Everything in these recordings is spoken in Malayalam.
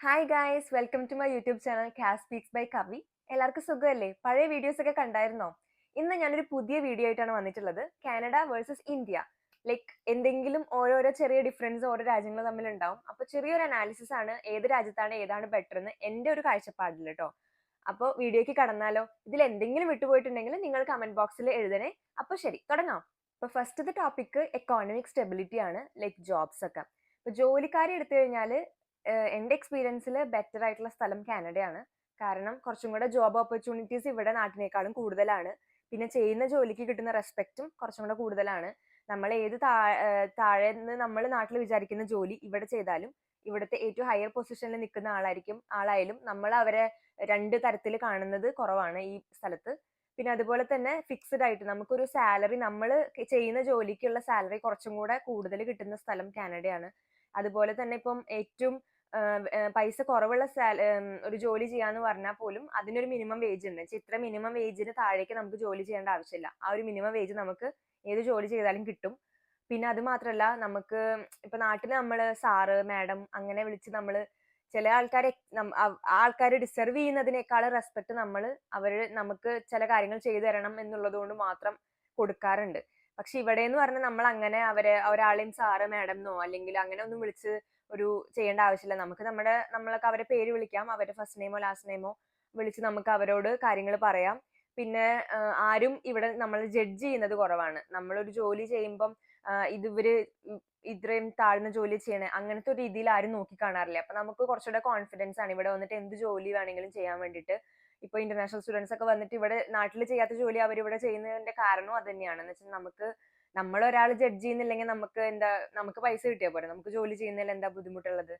Hi guys, welcome to my YouTube channel Kaz speaks by Kavi. എല്ലാവർക്കും സുഖമല്ലേ? പഴയ വീഡിയോസ് ഒക്കെ കണ്ടായിരുന്നോ? ഇന്ന് ഞാനൊരു പുതിയ വീഡിയോ ആയിട്ടാണ് വന്നിട്ടുള്ളത്. Canada versus India. ലൈക്ക് എന്തെങ്കിലും ഓരോരോ ചെറിയ ഡിഫറൻസ് ഓരോ രാജ്യങ്ങൾ തമ്മിൽ ഉണ്ടാവും. അപ്പൊ ചെറിയൊരു അനാലിസിസ് ആണ് ഏത് രാജ്യത്താണ് ഏതാണ് ബെറ്റർ എന്ന് എന്റെ ഒരു കാഴ്ചപ്പാടിൽ കേട്ടോ. അപ്പോൾ വീഡിയോക്ക് കടന്നാലോ? ഇതിൽ എന്തെങ്കിലും വിട്ടുപോയിട്ടുണ്ടെങ്കിൽ നിങ്ങൾ കമന്റ് ബോക്സിൽ എഴുതണേ. അപ്പൊ ശരി, തുടങ്ങാം. ഇപ്പൊ ഫസ്റ്റത്തെ ടോപ്പിക് എക്കോണമിക് സ്റ്റെബിലിറ്റി ആണ്, ലൈക്ക് ജോബ്സ് ഒക്കെ. ഇപ്പൊ ജോലിക്കാരെ എടുത്തു കഴിഞ്ഞാൽ എൻ്റെ എക്സ്പീരിയൻസിൽ ബെറ്റർ ആയിട്ടുള്ള സ്ഥലം കാനഡയാണ്. കാരണം കുറച്ചും കൂടെ ജോബ് ഓപ്പർച്യൂണിറ്റീസ് ഇവിടെ നാട്ടിനേക്കാളും കൂടുതലാണ്. പിന്നെ ചെയ്യുന്ന ജോലിക്ക് കിട്ടുന്ന റെസ്പെക്റ്റും കുറച്ചും കൂടെ കൂടുതലാണ്. നമ്മൾ ഏത് താഴെ നിന്ന് നമ്മൾ നാട്ടിൽ വിചാരിക്കുന്ന ജോലി ഇവിടെ ചെയ്താലും ഇവിടുത്തെ ഏറ്റവും ഹയർ പൊസിഷനിൽ നിൽക്കുന്ന ആളായാലും നമ്മൾ അവരെ രണ്ട് തരത്തിൽ കാണുന്നത് കുറവാണ് ഈ സ്ഥലത്ത്. പിന്നെ അതുപോലെ തന്നെ ഫിക്സ്ഡ് ആയിട്ട് നമുക്കൊരു സാലറി, നമ്മൾ ചെയ്യുന്ന ജോലിക്കുള്ള സാലറി കുറച്ചും കൂടെ കൂടുതൽ കിട്ടുന്ന സ്ഥലം കാനഡയാണ്. അതുപോലെ തന്നെ ഇപ്പം ഏറ്റവും പൈസ കുറവുള്ള ഒരു ജോലി ചെയ്യാന്ന് പറഞ്ഞാൽ പോലും അതിനൊരു മിനിമം വേജ് ഉണ്ട്. ഇത്ര മിനിമം വേജിന് താഴേക്ക് നമുക്ക് ജോലി ചെയ്യേണ്ട ആവശ്യമില്ല. ആ ഒരു മിനിമം വേജ് നമുക്ക് ഏത് ജോലി ചെയ്താലും കിട്ടും. പിന്നെ അത് മാത്രല്ല, നമുക്ക് ഇപ്പൊ നാട്ടിൽ നമ്മൾ സാറ് മാഡം അങ്ങനെ വിളിച്ച് നമ്മൾ ചില ആൾക്കാരെ ആൾക്കാർ ഡിസർവ് ചെയ്യുന്നതിനേക്കാൾ റെസ്പെക്ട് അവര് നമുക്ക് ചില കാര്യങ്ങൾ ചെയ്തു തരണം എന്നുള്ളത് കൊണ്ട് മാത്രം കൊടുക്കാറുണ്ട്. പക്ഷെ ഇവിടെ എന്ന് പറഞ്ഞാൽ നമ്മൾ അങ്ങനെ ഒരാളെയും സാറ് മാഡം എന്നോ അല്ലെങ്കിൽ അങ്ങനെ ഒന്നും വിളിച്ച് ഒരു ചെയ്യേണ്ട ആവശ്യമില്ല. നമ്മൾക്ക് അവരെ പേര് വിളിക്കാം, അവരുടെ ഫസ്റ്റ് നെയിമോ ലാസ്റ്റ് നെയിമോ വിളിച്ച് നമുക്ക് അവരോട് കാര്യങ്ങൾ പറയാം. പിന്നെ ആരും ഇവിടെ നമ്മൾ ജഡ്ജ് ചെയ്യുന്നത് കുറവാണ്. നമ്മളൊരു ജോലി ചെയ്യുമ്പം ഇവര് ഇത്രയും താഴ്ന്ന ജോലി ചെയ്യണേ അങ്ങനത്തെ ഒരു രീതിയിൽ ആരും നോക്കി കാണാറില്ല. അപ്പൊ നമുക്ക് കുറച്ചുകൂടെ കോൺഫിഡൻസ് ആണ് ഇവിടെ വന്നിട്ട് എന്ത് ജോലി വേണമെങ്കിലും ചെയ്യാൻ വേണ്ടിയിട്ട്. ഇപ്പൊ ഇന്റർനാഷണൽ സ്റ്റുഡൻസ് ഒക്കെ വന്നിട്ട് ഇവിടെ നാട്ടിൽ ചെയ്യാത്ത ജോലി അവരിവിടെ ചെയ്യുന്നതിന്റെ കാരണവും അത് തന്നെയാണ്. എന്ന് വെച്ചാൽ നമ്മളൊരാൾ ജഡ്ജ് ചെയ്യുന്നില്ലെങ്കിൽ നമുക്ക് പൈസ കിട്ടിയാൽ പോരെ, നമുക്ക് ജോലി ചെയ്യുന്നതിൽ എന്താ ബുദ്ധിമുട്ടുള്ളത്?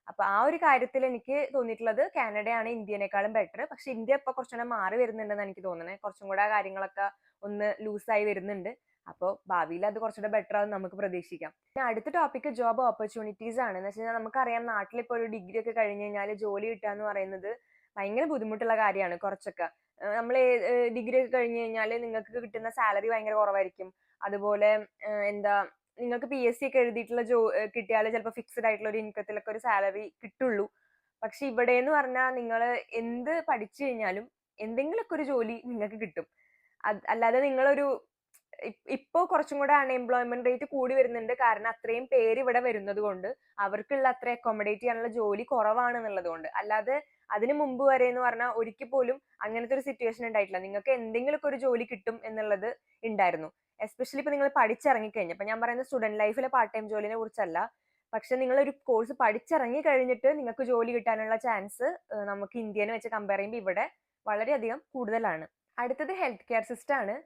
അപ്പൊ ആ ഒരു കാര്യത്തിൽ എനിക്ക് തോന്നിയിട്ടുള്ളത് കാനഡയാണ് ഇന്ത്യനേക്കാളും ബെറ്റർ. പക്ഷെ ഇന്ത്യ ഇപ്പൊ കുറച്ചുകൂടെ മാറി വരുന്നുണ്ടെന്ന് എനിക്ക് തോന്നുന്നത്. കുറച്ചും കൂടെ കാര്യങ്ങളൊക്കെ ഒന്ന് ലൂസായി വരുന്നുണ്ട്. അപ്പോൾ ഭാവിയിൽ അത് കുറച്ചുകൂടെ ബെറ്റർ ആവും നമുക്ക് പ്രതീക്ഷിക്കാം. പിന്നെ അടുത്ത ടോപ്പിക് ജോബ് ഓപ്പർച്യൂണിറ്റീസ് ആണ്. എന്ന് വെച്ച് കഴിഞ്ഞാൽ നമുക്കറിയാം, നാട്ടിലിപ്പോൾ ഒരു ഡിഗ്രി ഒക്കെ കഴിഞ്ഞ് കഴിഞ്ഞാൽ ജോലി കിട്ടുക എന്ന് പറയുന്നത് ഭയങ്കര ബുദ്ധിമുട്ടുള്ള കാര്യമാണ്. കുറച്ചൊക്കെ നമ്മൾ ഡിഗ്രി ഒക്കെ കഴിഞ്ഞ് കഴിഞ്ഞാൽ നിങ്ങൾക്ക് കിട്ടുന്ന സാലറി ഭയങ്കര കുറവായിരിക്കും. അതുപോലെ എന്താ, നിങ്ങൾക്ക് PSC ഒക്കെ എഴുതിയിട്ടുള്ള കിട്ടിയാൽ ചിലപ്പോൾ ഫിക്സ്ഡ് ആയിട്ടുള്ള ഒരു ഇൻകത്തിലൊക്കെ ഒരു സാലറി കിട്ടുള്ളൂ. പക്ഷെ ഇവിടെ എന്ന് പറഞ്ഞാൽ നിങ്ങൾ എന്ത് പഠിച്ചു കഴിഞ്ഞാലും എന്തെങ്കിലുമൊക്കെ ഒരു ജോലി നിങ്ങൾക്ക് കിട്ടും. അല്ലാതെ നിങ്ങളൊരു ഇപ്പോ കുറച്ചും കൂടെ അൺഎംപ്ലോയ്മെന്റ് റേറ്റ് കൂടി വരുന്നുണ്ട്. കാരണം അത്രയും പേര് ഇവിടെ വരുന്നത് കൊണ്ട് അവർക്കുള്ള അത്ര അക്കോമഡേറ്റ് ചെയ്യാനുള്ള ജോലി കുറവാണ് എന്നുള്ളത് കൊണ്ട്. അല്ലാതെ അതിനു മുമ്പ് വരെ എന്ന് പറഞ്ഞാൽ ഒരിക്കൽ പോലും അങ്ങനത്തെ ഒരു സിറ്റുവേഷൻ ഉണ്ടായിട്ടില്ല. നിങ്ങൾക്ക് എന്തെങ്കിലുമൊക്കെ ഒരു ജോലി കിട്ടും എന്നുള്ളത് ഉണ്ടായിരുന്നു. എസ്പെഷ്യലി ഇപ്പൊ നിങ്ങൾ പഠിച്ചിറങ്ങിക്കഴിഞ്ഞു, ഇപ്പൊ ഞാൻ പറയുന്നത് സ്റ്റുഡന്റ് ലൈഫിലെ പാർട്ട് ടൈം ജോലിനെ കുറിച്ചല്ല. പക്ഷെ നിങ്ങൾ ഒരു കോഴ്സ് പഠിച്ചിറങ്ങി കഴിഞ്ഞിട്ട് നിങ്ങൾക്ക് ജോലി കിട്ടാനുള്ള ചാൻസ് നമുക്ക് ഇന്ത്യനെ വെച്ച് കമ്പയർ ചെയ്യുമ്പോൾ ഇവിടെ വളരെയധികം കൂടുതലാണ്. അടുത്തത് ഹെൽത്ത് കെയർ സിസ്റ്റം ആണ്.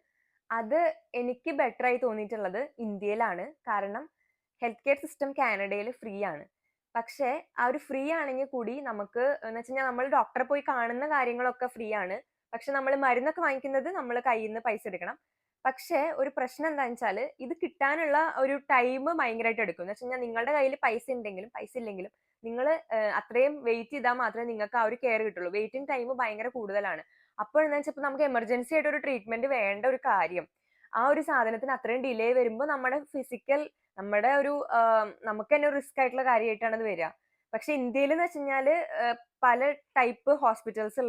അത് എനിക്ക് ബെറ്റർ ആയി തോന്നിയിട്ടുള്ളത് ഇന്ത്യയിലാണ്. കാരണം ഹെൽത്ത് കെയർ സിസ്റ്റം കാനഡയിൽ ഫ്രീ ആണ്. പക്ഷെ ആ ഒരു ഫ്രീ ആണെങ്കിൽ കൂടി നമുക്ക് എന്ന് വെച്ച് കഴിഞ്ഞാൽ നമ്മൾ ഡോക്ടറെ പോയി കാണുന്ന കാര്യങ്ങളൊക്കെ ഫ്രീ ആണ്. പക്ഷെ നമ്മൾ മരുന്നൊക്കെ വാങ്ങിക്കുന്നത് നമ്മൾ കയ്യിൽ നിന്ന് പൈസ എടുക്കണം. പക്ഷെ ഒരു പ്രശ്നം എന്താണെന്ന് വെച്ചാൽ ഇത് കിട്ടാനുള്ള ഒരു ടൈം ഭയങ്കരമായിട്ട് എടുക്കും. എന്ന് വെച്ച് കഴിഞ്ഞാൽ നിങ്ങളുടെ കയ്യിൽ പൈസ ഉണ്ടെങ്കിലും പൈസ ഇല്ലെങ്കിലും നിങ്ങൾ അത്രയും വെയിറ്റ് ചെയ്താൽ മാത്രമേ നിങ്ങൾക്ക് ആ ഒരു കെയർ കിട്ടുള്ളൂ. വെയിറ്റിംഗ് ടൈം ഭയങ്കര കൂടുതലാണ്. അപ്പോൾ എന്താ വെച്ചാൽ നമുക്ക് എമർജൻസി ആയിട്ട് ഒരു ട്രീറ്റ്മെന്റ് വേണ്ട ഒരു കാര്യം, ആ ഒരു സാധനത്തിന് അത്രയും ഡിലേ വരുമ്പോൾ നമ്മുടെ ഒരു നമുക്ക് തന്നെ ഒരു റിസ്ക് ആയിട്ടുള്ള കാര്യമായിട്ടാണ് അത് വരിക. പക്ഷെ ഇന്ത്യയിൽ എന്ന് വെച്ച് കഴിഞ്ഞാല് പല ടൈപ്പ് ഹോസ്പിറ്റൽസ്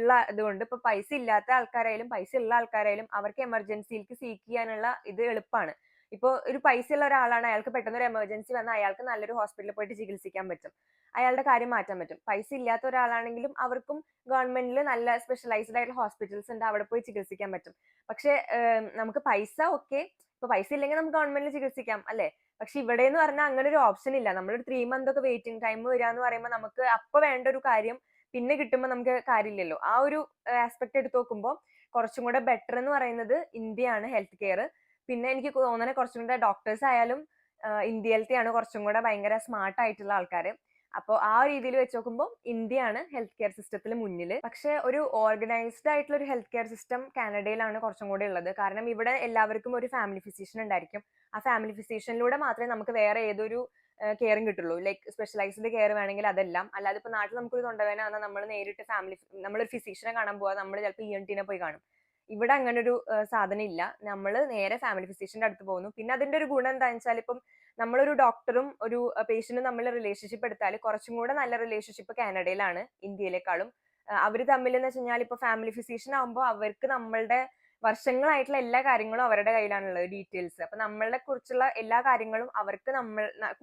ഉള്ള ഇതുകൊണ്ട് ഇപ്പൊ പൈസ ഇല്ലാത്ത ആൾക്കാരായാലും പൈസ ഉള്ള ആൾക്കാരായാലും അവർക്ക് എമർജൻസിയിലേക്ക് സീക്ക് ചെയ്യാനുള്ള ഇത് എളുപ്പമാണ്. ഇപ്പൊ ഒരു പൈസ ഉള്ള ഒരാളാണ്, അയാൾക്ക് പെട്ടെന്ന് ഒരു എമർജൻസി വന്നാൽ അയാൾക്ക് നല്ലൊരു ഹോസ്പിറ്റലിൽ പോയിട്ട് ചികിത്സിക്കാൻ പറ്റും, അയാളുടെ കാര്യം മാറ്റാൻ പറ്റും. പൈസ ഇല്ലാത്ത ഒരാളാണെങ്കിലും അവർക്കും ഗവൺമെന്റിൽ നല്ല സ്പെഷ്യലൈസ്ഡ് ആയിട്ടുള്ള ഹോസ്പിറ്റൽസ് ഉണ്ട്, അവിടെ പോയി ചികിത്സിക്കാൻ പറ്റും. പക്ഷെ നമുക്ക് പൈസ ഇപ്പൊ പൈസ ഇല്ലെങ്കിൽ നമുക്ക് ഗവൺമെന്റിൽ ചികിത്സിക്കാം അല്ലെ. പക്ഷെ ഇവിടെ എന്ന് പറഞ്ഞാൽ അങ്ങനെ ഒരു ഓപ്ഷൻ ഇല്ല. നമ്മളൊരു 3 month ഒക്കെ വെയിറ്റിംഗ് ടൈം വരിക എന്ന് പറയുമ്പോൾ നമുക്ക് അപ്പൊ വേണ്ട ഒരു കാര്യം പിന്നെ കിട്ടുമ്പോൾ നമുക്ക് കാര്യമില്ലല്ലോ. ആ ഒരു ആസ്പെക്ട് എടുത്ത് നോക്കുമ്പോൾ കുറച്ചും കൂടെ ബെറ്റർ എന്ന് പറയുന്നത് ഇന്ത്യയാണ് ഹെൽത്ത് കെയർ. പിന്നെ എനിക്ക് തോന്നുന്നത് കുറച്ചും കൂടെ ഡോക്ടേഴ്സ് ആയാലും ഇന്ത്യയിലത്തെയാണ് കുറച്ചും കൂടെ ഭയങ്കര സ്മാർട്ട് ആയിട്ടുള്ള ആൾക്കാർ. അപ്പോൾ ആ രീതിയിൽ വെച്ച് നോക്കുമ്പോൾ ഇന്ത്യയാണ് ഹെൽത്ത് കെയർ സിസ്റ്റത്തിൽ മുന്നിൽ. പക്ഷെ ഒരു ഓർഗനൈസ്ഡ് ആയിട്ടുള്ള ഒരു ഹെൽത്ത് കെയർ സിസ്റ്റം കാനഡയിലാണ് കുറച്ചും കൂടി ഉള്ളത്. കാരണം ഇവിടെ എല്ലാവർക്കും ഒരു ഫാമിലി ഫിസിഷ്യൻ ഉണ്ടായിരിക്കും. ആ ഫാമിലി ഫിസിഷ്യനിലൂടെ മാത്രമേ നമുക്ക് വേറെ ഏതൊരു കെയറും കിട്ടുള്ളൂ. ലൈക്ക് സ്പെഷ്യലൈസ്ഡ് കെയർ വേണമെങ്കിൽ അതെല്ലാം. അല്ലാതെ ഇപ്പൊ നാട്ടിൽ നമുക്കൊരു തൊണ്ടവേദന വന്നാൽ നമ്മൾ നേരിട്ട് നമ്മളൊരു ഫിസിഷ്യനെ കാണാൻ പോവാ, നമ്മൾ ചിലപ്പോൾ ENT പോയി കാണും. ഇവിടെ അങ്ങനെ ഒരു സാധനം ഇല്ല. നമ്മൾ നേരെ ഫാമിലി ഫിസിഷ്യന്റെ അടുത്ത് പോകുന്നു. പിന്നെ അതിന്റെ ഒരു ഗുണം എന്താണെന്ന് വെച്ചാൽ ഇപ്പം നമ്മളൊരു ഡോക്ടറും ഒരു പേഷ്യന്റും തമ്മിൽ റിലേഷൻഷിപ്പ് എടുത്താൽ കുറച്ചും കൂടെ നല്ല റിലേഷൻഷിപ്പ് കാനഡയിലാണ് ഇന്ത്യയിലേക്കാളും. അവര് തമ്മിൽ എന്ന് വെച്ച് കഴിഞ്ഞാൽ ഇപ്പൊ ഫാമിലി ഫിസിഷ്യൻ ആകുമ്പോൾ അവർക്ക് നമ്മളുടെ വർഷങ്ങളായിട്ടുള്ള എല്ലാ കാര്യങ്ങളും അവരുടെ കയ്യിലാണുള്ളത്, ഡീറ്റെയിൽസ്. അപ്പൊ നമ്മളെ കുറിച്ചുള്ള എല്ലാ കാര്യങ്ങളും അവർക്ക്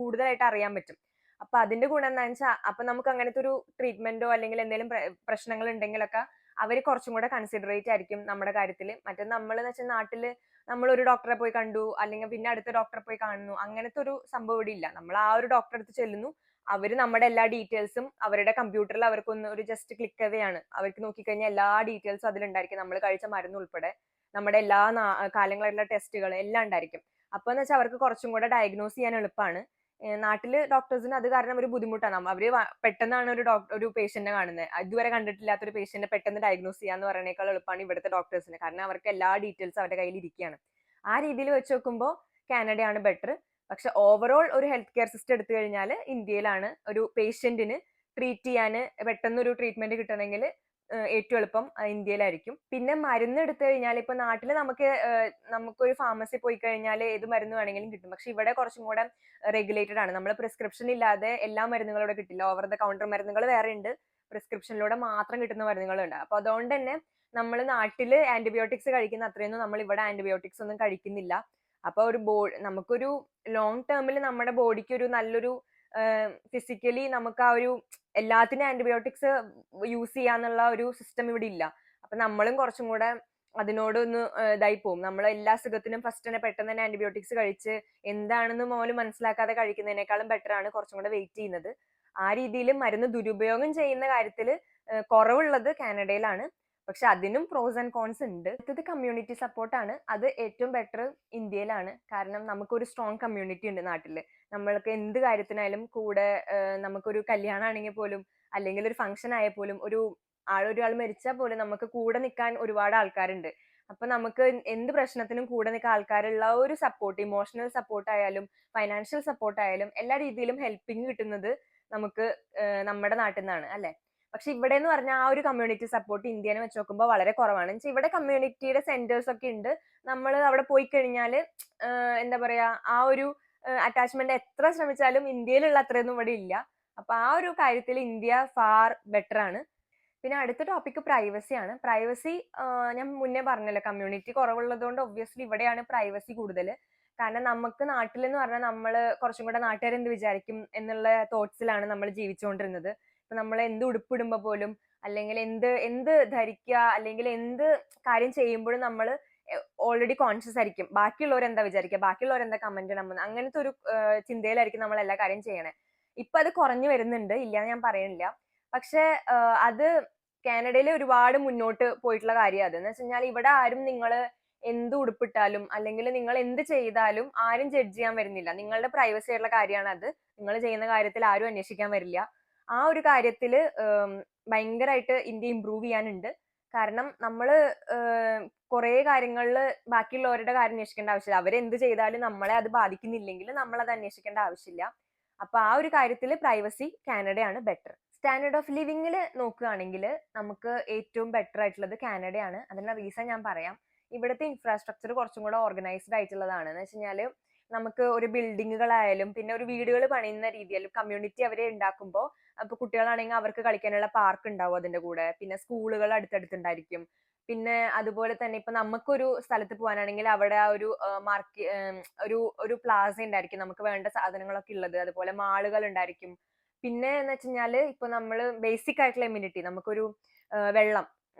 കൂടുതലായിട്ട് അറിയാൻ പറ്റും. അപ്പൊ അതിന്റെ ഗുണം എന്താണെന്ന് വെച്ചാൽ അപ്പൊ നമുക്ക് അങ്ങനത്തെ ഒരു ട്രീറ്റ്മെന്റോ അല്ലെങ്കിൽ എന്തെങ്കിലും പ്രശ്നങ്ങൾ ഉണ്ടെങ്കിലൊക്കെ അവര് കുറച്ചും കൂടെ കൺസിഡറേറ്റ് ആയിരിക്കും നമ്മുടെ കാര്യത്തിൽ. മറ്റേ നമ്മൾ എന്ന് വെച്ചാൽ നാട്ടില് നമ്മൾ ഒരു ഡോക്ടറെ പോയി കണ്ടു അല്ലെങ്കിൽ പിന്നെ അടുത്ത ഡോക്ടറെ പോയി കാണുന്നു, അങ്ങനത്തെ ഒരു സംഭവം ഇവിടെ ഇല്ല. നമ്മൾ ആ ഒരു ഡോക്ടറെ അടുത്ത് ചെല്ലുന്നു, അവര് നമ്മുടെ എല്ലാ ഡീറ്റെയിൽസും അവരുടെ കമ്പ്യൂട്ടറിൽ അവർക്കൊന്ന് ഒരു ജസ്റ്റ് ക്ലിക്ക് അവയാണ്, അവർക്ക് നോക്കിക്കഴിഞ്ഞാൽ എല്ലാ ഡീറ്റെയിൽസും അതിലുണ്ടായിരിക്കും. നമ്മൾ കഴിച്ച മരുന്ന് ഉൾപ്പെടെ നമ്മുടെ എല്ലാ കാലങ്ങളായിട്ടുള്ള ടെസ്റ്റുകൾ എല്ലാം ഉണ്ടായിരിക്കും. അപ്പൊ എന്ന് വെച്ചാൽ അവർക്ക് കുറച്ചും കൂടെ ഡയഗ്നോസ് ചെയ്യാൻ എളുപ്പമാണ്. നാട്ടില് ഡോക്ടേഴ്സിന് അത് കാരണം ഒരു ബുദ്ധിമുട്ടാണ്. അവര് പെട്ടെന്നാണ് ഒരു പേഷ്യന്റിനെ കാണുന്നത്. ഇതുവരെ കണ്ടിട്ടില്ലാത്ത ഒരു പേഷ്യന്റിനെ പെട്ടെന്ന് ഡയഗ്നോസ് ചെയ്യാന്ന് പറയുന്നേക്കാൾ എളുപ്പമാണ് ഇവിടുത്തെ ഡോക്ടേഴ്സിന്. കാരണം അവർക്ക് എല്ലാ ഡീറ്റെയിൽസും അവരുടെ കയ്യിൽ ഇരിക്കുകയാണ്. ആ രീതിയിൽ വെച്ച് നോക്കുമ്പോൾ കാനഡയാണ് ബെറ്റർ. പക്ഷെ ഓവറോൾ ഒരു ഹെൽത്ത് കെയർ സിസ്റ്റം എടുത്തു കഴിഞ്ഞാൽ ഇന്ത്യയിലാണ് ഒരു പേഷ്യന്റിന് ട്രീറ്റ് ചെയ്യാൻ പെട്ടെന്ന് ഒരു ട്രീറ്റ്മെന്റ് കിട്ടണമെങ്കിൽ ഏറ്റവും എളുപ്പം ഇന്ത്യയിലായിരിക്കും. പിന്നെ മരുന്ന് എടുത്തു കഴിഞ്ഞാൽ ഇപ്പൊ നാട്ടില് നമുക്കൊരു ഫാർമസി പോയി കഴിഞ്ഞാൽ ഏത് മരുന്ന് വേണമെങ്കിലും കിട്ടും. പക്ഷെ ഇവിടെ കുറച്ചും കൂടെ റെഗുലേറ്റഡ് ആണ്. നമ്മൾ പ്രിസ്ക്രിപ്ഷൻ ഇല്ലാതെ എല്ലാ മരുന്നുകളും ഇവിടെ കിട്ടില്ല. ഓവർ ദ കൗണ്ടർ മരുന്നുകൾ വേറെ ഉണ്ട്, പ്രിസ്ക്രിപ്ഷനിലൂടെ മാത്രം കിട്ടുന്ന മരുന്നുകളുണ്ട്. അപ്പൊ അതുകൊണ്ട് തന്നെ നമ്മൾ നാട്ടില് ആന്റിബയോട്ടിക്സ് കഴിക്കുന്ന അത്രയൊന്നും നമ്മൾ ഇവിടെ ആന്റിബയോട്ടിക്സ് ഒന്നും കഴിക്കുന്നില്ല. അപ്പൊ നമുക്കൊരു ലോങ് ടേമിൽ നമ്മുടെ ബോഡിക്ക് ഒരു നല്ലൊരു ഫിസിക്കലി നമുക്ക് ആ ഒരു എല്ലാത്തിനും ആന്റിബയോട്ടിക്സ് യൂസ് ചെയ്യാന്നുള്ള ഒരു സിസ്റ്റം ഇവിടെ ഇല്ല. അപ്പൊ നമ്മളും കുറച്ചും കൂടെ അതിനോടൊന്ന് ഇതായി പോകും. നമ്മൾ എല്ലാ അസുഖത്തിനും ഫസ്റ്റ് തന്നെ പെട്ടെന്ന് തന്നെ ആന്റിബയോട്ടിക്സ് കഴിച്ച് എന്താണെന്ന് പോലും മനസ്സിലാക്കാതെ കഴിക്കുന്നതിനേക്കാളും ബെറ്റർ ആണ് കുറച്ചും കൂടെ വെയിറ്റ് ചെയ്യുന്നത്. ആ രീതിയിൽ മരുന്ന് ദുരുപയോഗം ചെയ്യുന്ന കാര്യത്തിൽ കുറവുള്ളത് കാനഡയിലാണ്. പക്ഷെ അതിനും പ്രോസ് ആൻഡ് കോൺസ് ഉണ്ട്. അടുത്തത് കമ്മ്യൂണിറ്റി സപ്പോർട്ടാണ്. അത് ഏറ്റവും ബെറ്റർ ഇന്ത്യയിലാണ്. കാരണം നമുക്കൊരു സ്ട്രോങ് കമ്മ്യൂണിറ്റി ഉണ്ട് നാട്ടില്. നമ്മൾക്ക് എന്ത് കാര്യത്തിനായാലും കൂടെ, നമുക്കൊരു കല്യാണം ആണെങ്കിൽ പോലും അല്ലെങ്കിൽ ഒരു ഫംഗ്ഷൻ ആയാൽ പോലും ഒരാൾ മരിച്ചാൽ പോലും നമുക്ക് കൂടെ നിൽക്കാൻ ഒരുപാട് ആൾക്കാരുണ്ട്. അപ്പൊ നമുക്ക് എന്ത് പ്രശ്നത്തിനും കൂടെ നിൽക്കാൻ ആൾക്കാരുള്ള ഒരു സപ്പോർട്ട്, ഇമോഷണൽ സപ്പോർട്ട് ആയാലും ഫൈനാൻഷ്യൽ സപ്പോർട്ട് ആയാലും എല്ലാ രീതിയിലും ഹെൽപ്പിംഗ് കിട്ടുന്നത് നമുക്ക് നമ്മുടെ നാട്ടിൽ നിന്നാണ് അല്ലെ. പക്ഷെ ഇവിടെ എന്ന് പറഞ്ഞാൽ ആ ഒരു കമ്മ്യൂണിറ്റി സപ്പോർട്ട് ഇന്ത്യനെ വെച്ച് നോക്കുമ്പോൾ വളരെ കുറവാണ്. ഇവിടെ കമ്മ്യൂണിറ്റിയുടെ സെന്റേഴ്സ് ഒക്കെ ഉണ്ട്. നമ്മൾ അവിടെ പോയി കഴിഞ്ഞാൽ എന്താ പറയാ, ആ ഒരു അറ്റാച്ച്മെന്റ് എത്ര ശ്രമിച്ചാലും ഇന്ത്യയിലുള്ള അത്രയൊന്നും ഇവിടെ ഇല്ല. അപ്പൊ ആ ഒരു കാര്യത്തിൽ ഇന്ത്യ ഫാർ ബെറ്റർ ആണ്. പിന്നെ അടുത്ത ടോപ്പിക് പ്രൈവസി ആണ്. പ്രൈവസി ഞാൻ മുന്നേ പറഞ്ഞല്ലോ, കമ്മ്യൂണിറ്റി കുറവുള്ളത് കൊണ്ട് ഒബ്വിയസ്ലി ഇവിടെയാണ് പ്രൈവസി കൂടുതൽ. കാരണം നമുക്ക് നാട്ടിൽ എന്ന് പറഞ്ഞാൽ നമ്മൾ കുറച്ചും കൂടെ നാട്ടുകാരെന്ത് വിചാരിക്കും എന്നുള്ള തോട്ട്സിലാണ് നമ്മൾ ജീവിച്ചുകൊണ്ടിരുന്നത്. ഇപ്പൊ നമ്മൾ എന്ത് ഉടുപ്പിടുമ്പോ പോലും അല്ലെങ്കിൽ എന്ത് ധരിക്കുക അല്ലെങ്കിൽ എന്ത് കാര്യം ചെയ്യുമ്പോഴും നമ്മൾ ഓൾറെഡി കോൺഷ്യസ് ആയിരിക്കും ബാക്കിയുള്ളവർ എന്താ വിചാരിക്കുക, ബാക്കിയുള്ളവർ എന്താ കമന്റ് ഇടുമ്പോൾ, അങ്ങനത്തെ ഒരു ചിന്തയിലായിരിക്കും നമ്മൾ എല്ലാ കാര്യം ചെയ്യണേ. ഇപ്പൊ അത് കുറഞ്ഞു വരുന്നുണ്ട്, ഇല്ലാന്ന് ഞാൻ പറയുന്നില്ല. പക്ഷെ അത് കാനഡയിൽ ഒരുപാട് മുന്നോട്ട് പോയിട്ടുള്ള കാര്യം. അതെന്ന് വെച്ച് കഴിഞ്ഞാൽ ഇവിടെ ആരും നിങ്ങൾ എന്ത് ഉടുപ്പിട്ടാലും അല്ലെങ്കിൽ നിങ്ങൾ എന്ത് ചെയ്താലും ആരും ജഡ്ജ് ചെയ്യാൻ വരുന്നില്ല. നിങ്ങളുടെ പ്രൈവസി ആയിട്ടുള്ള കാര്യമാണ് അത്. നിങ്ങൾ ചെയ്യുന്ന കാര്യത്തിൽ ആരും അന്വേഷിക്കാൻ വരില്ല. ആ ഒരു കാര്യത്തിൽ ഭയങ്കരമായിട്ട് ഇന്ത്യ ഇമ്പ്രൂവ് ചെയ്യാനുണ്ട്. കാരണം നമ്മള് കുറെ കാര്യങ്ങളിൽ ബാക്കിയുള്ളവരുടെ കാര്യം അന്വേഷിക്കേണ്ട ആവശ്യമില്ല. അവരെന്ത് ചെയ്താലും നമ്മളെ അത് ബാധിക്കുന്നില്ലെങ്കിൽ നമ്മൾ അത് അന്വേഷിക്കേണ്ട ആവശ്യമില്ല. അപ്പൊ ആ ഒരു കാര്യത്തിൽ പ്രൈവസി കാനഡയാണ് ബെറ്റർ. സ്റ്റാൻഡേർഡ് ഓഫ് ലിവിംഗിൽ നോക്കുകയാണെങ്കിൽ നമുക്ക് ഏറ്റവും ബെറ്റർ ആയിട്ടുള്ളത് കാനഡയാണ്. അതിനുള്ള റീസൺ ഞാൻ പറയാം. ഇവിടുത്തെ ഇൻഫ്രാസ്ട്രക്ചർ കുറച്ചും കൂടെ ഓർഗനൈസ്ഡ് ആയിട്ടുള്ളതാണ്. എന്ന് വെച്ച് കഴിഞ്ഞാൽ നമുക്ക് ഒരു ബിൽഡിങ്ങുകളായാലും പിന്നെ ഒരു വീടുകൾ പണിയുന്ന രീതിയിലും കമ്മ്യൂണിറ്റി അവരെ ഉണ്ടാക്കുമ്പോൾ, അപ്പൊ കുട്ടികളാണെങ്കിൽ അവർക്ക് കളിക്കാനുള്ള പാർക്ക് ഉണ്ടാവും അതിന്റെ കൂടെ. പിന്നെ സ്കൂളുകൾ അടുത്തടുത്തുണ്ടായിരിക്കും. പിന്നെ അതുപോലെ തന്നെ ഇപ്പൊ നമുക്കൊരു സ്ഥലത്ത് പോകാനാണെങ്കിൽ അവിടെ ആ ഒരു ഒരു പ്ലാസ ഉണ്ടായിരിക്കും നമുക്ക് വേണ്ട സാധനങ്ങളൊക്കെ ഉള്ളത്. അതുപോലെ മാളുകൾ ഉണ്ടായിരിക്കും. പിന്നെ എന്ന് വെച്ചുകഴിഞ്ഞാല് ഇപ്പൊ നമ്മള് ബേസിക് ആയിട്ടുള്ള എമ്യൂണിറ്റി, നമുക്കൊരു വെള്ളം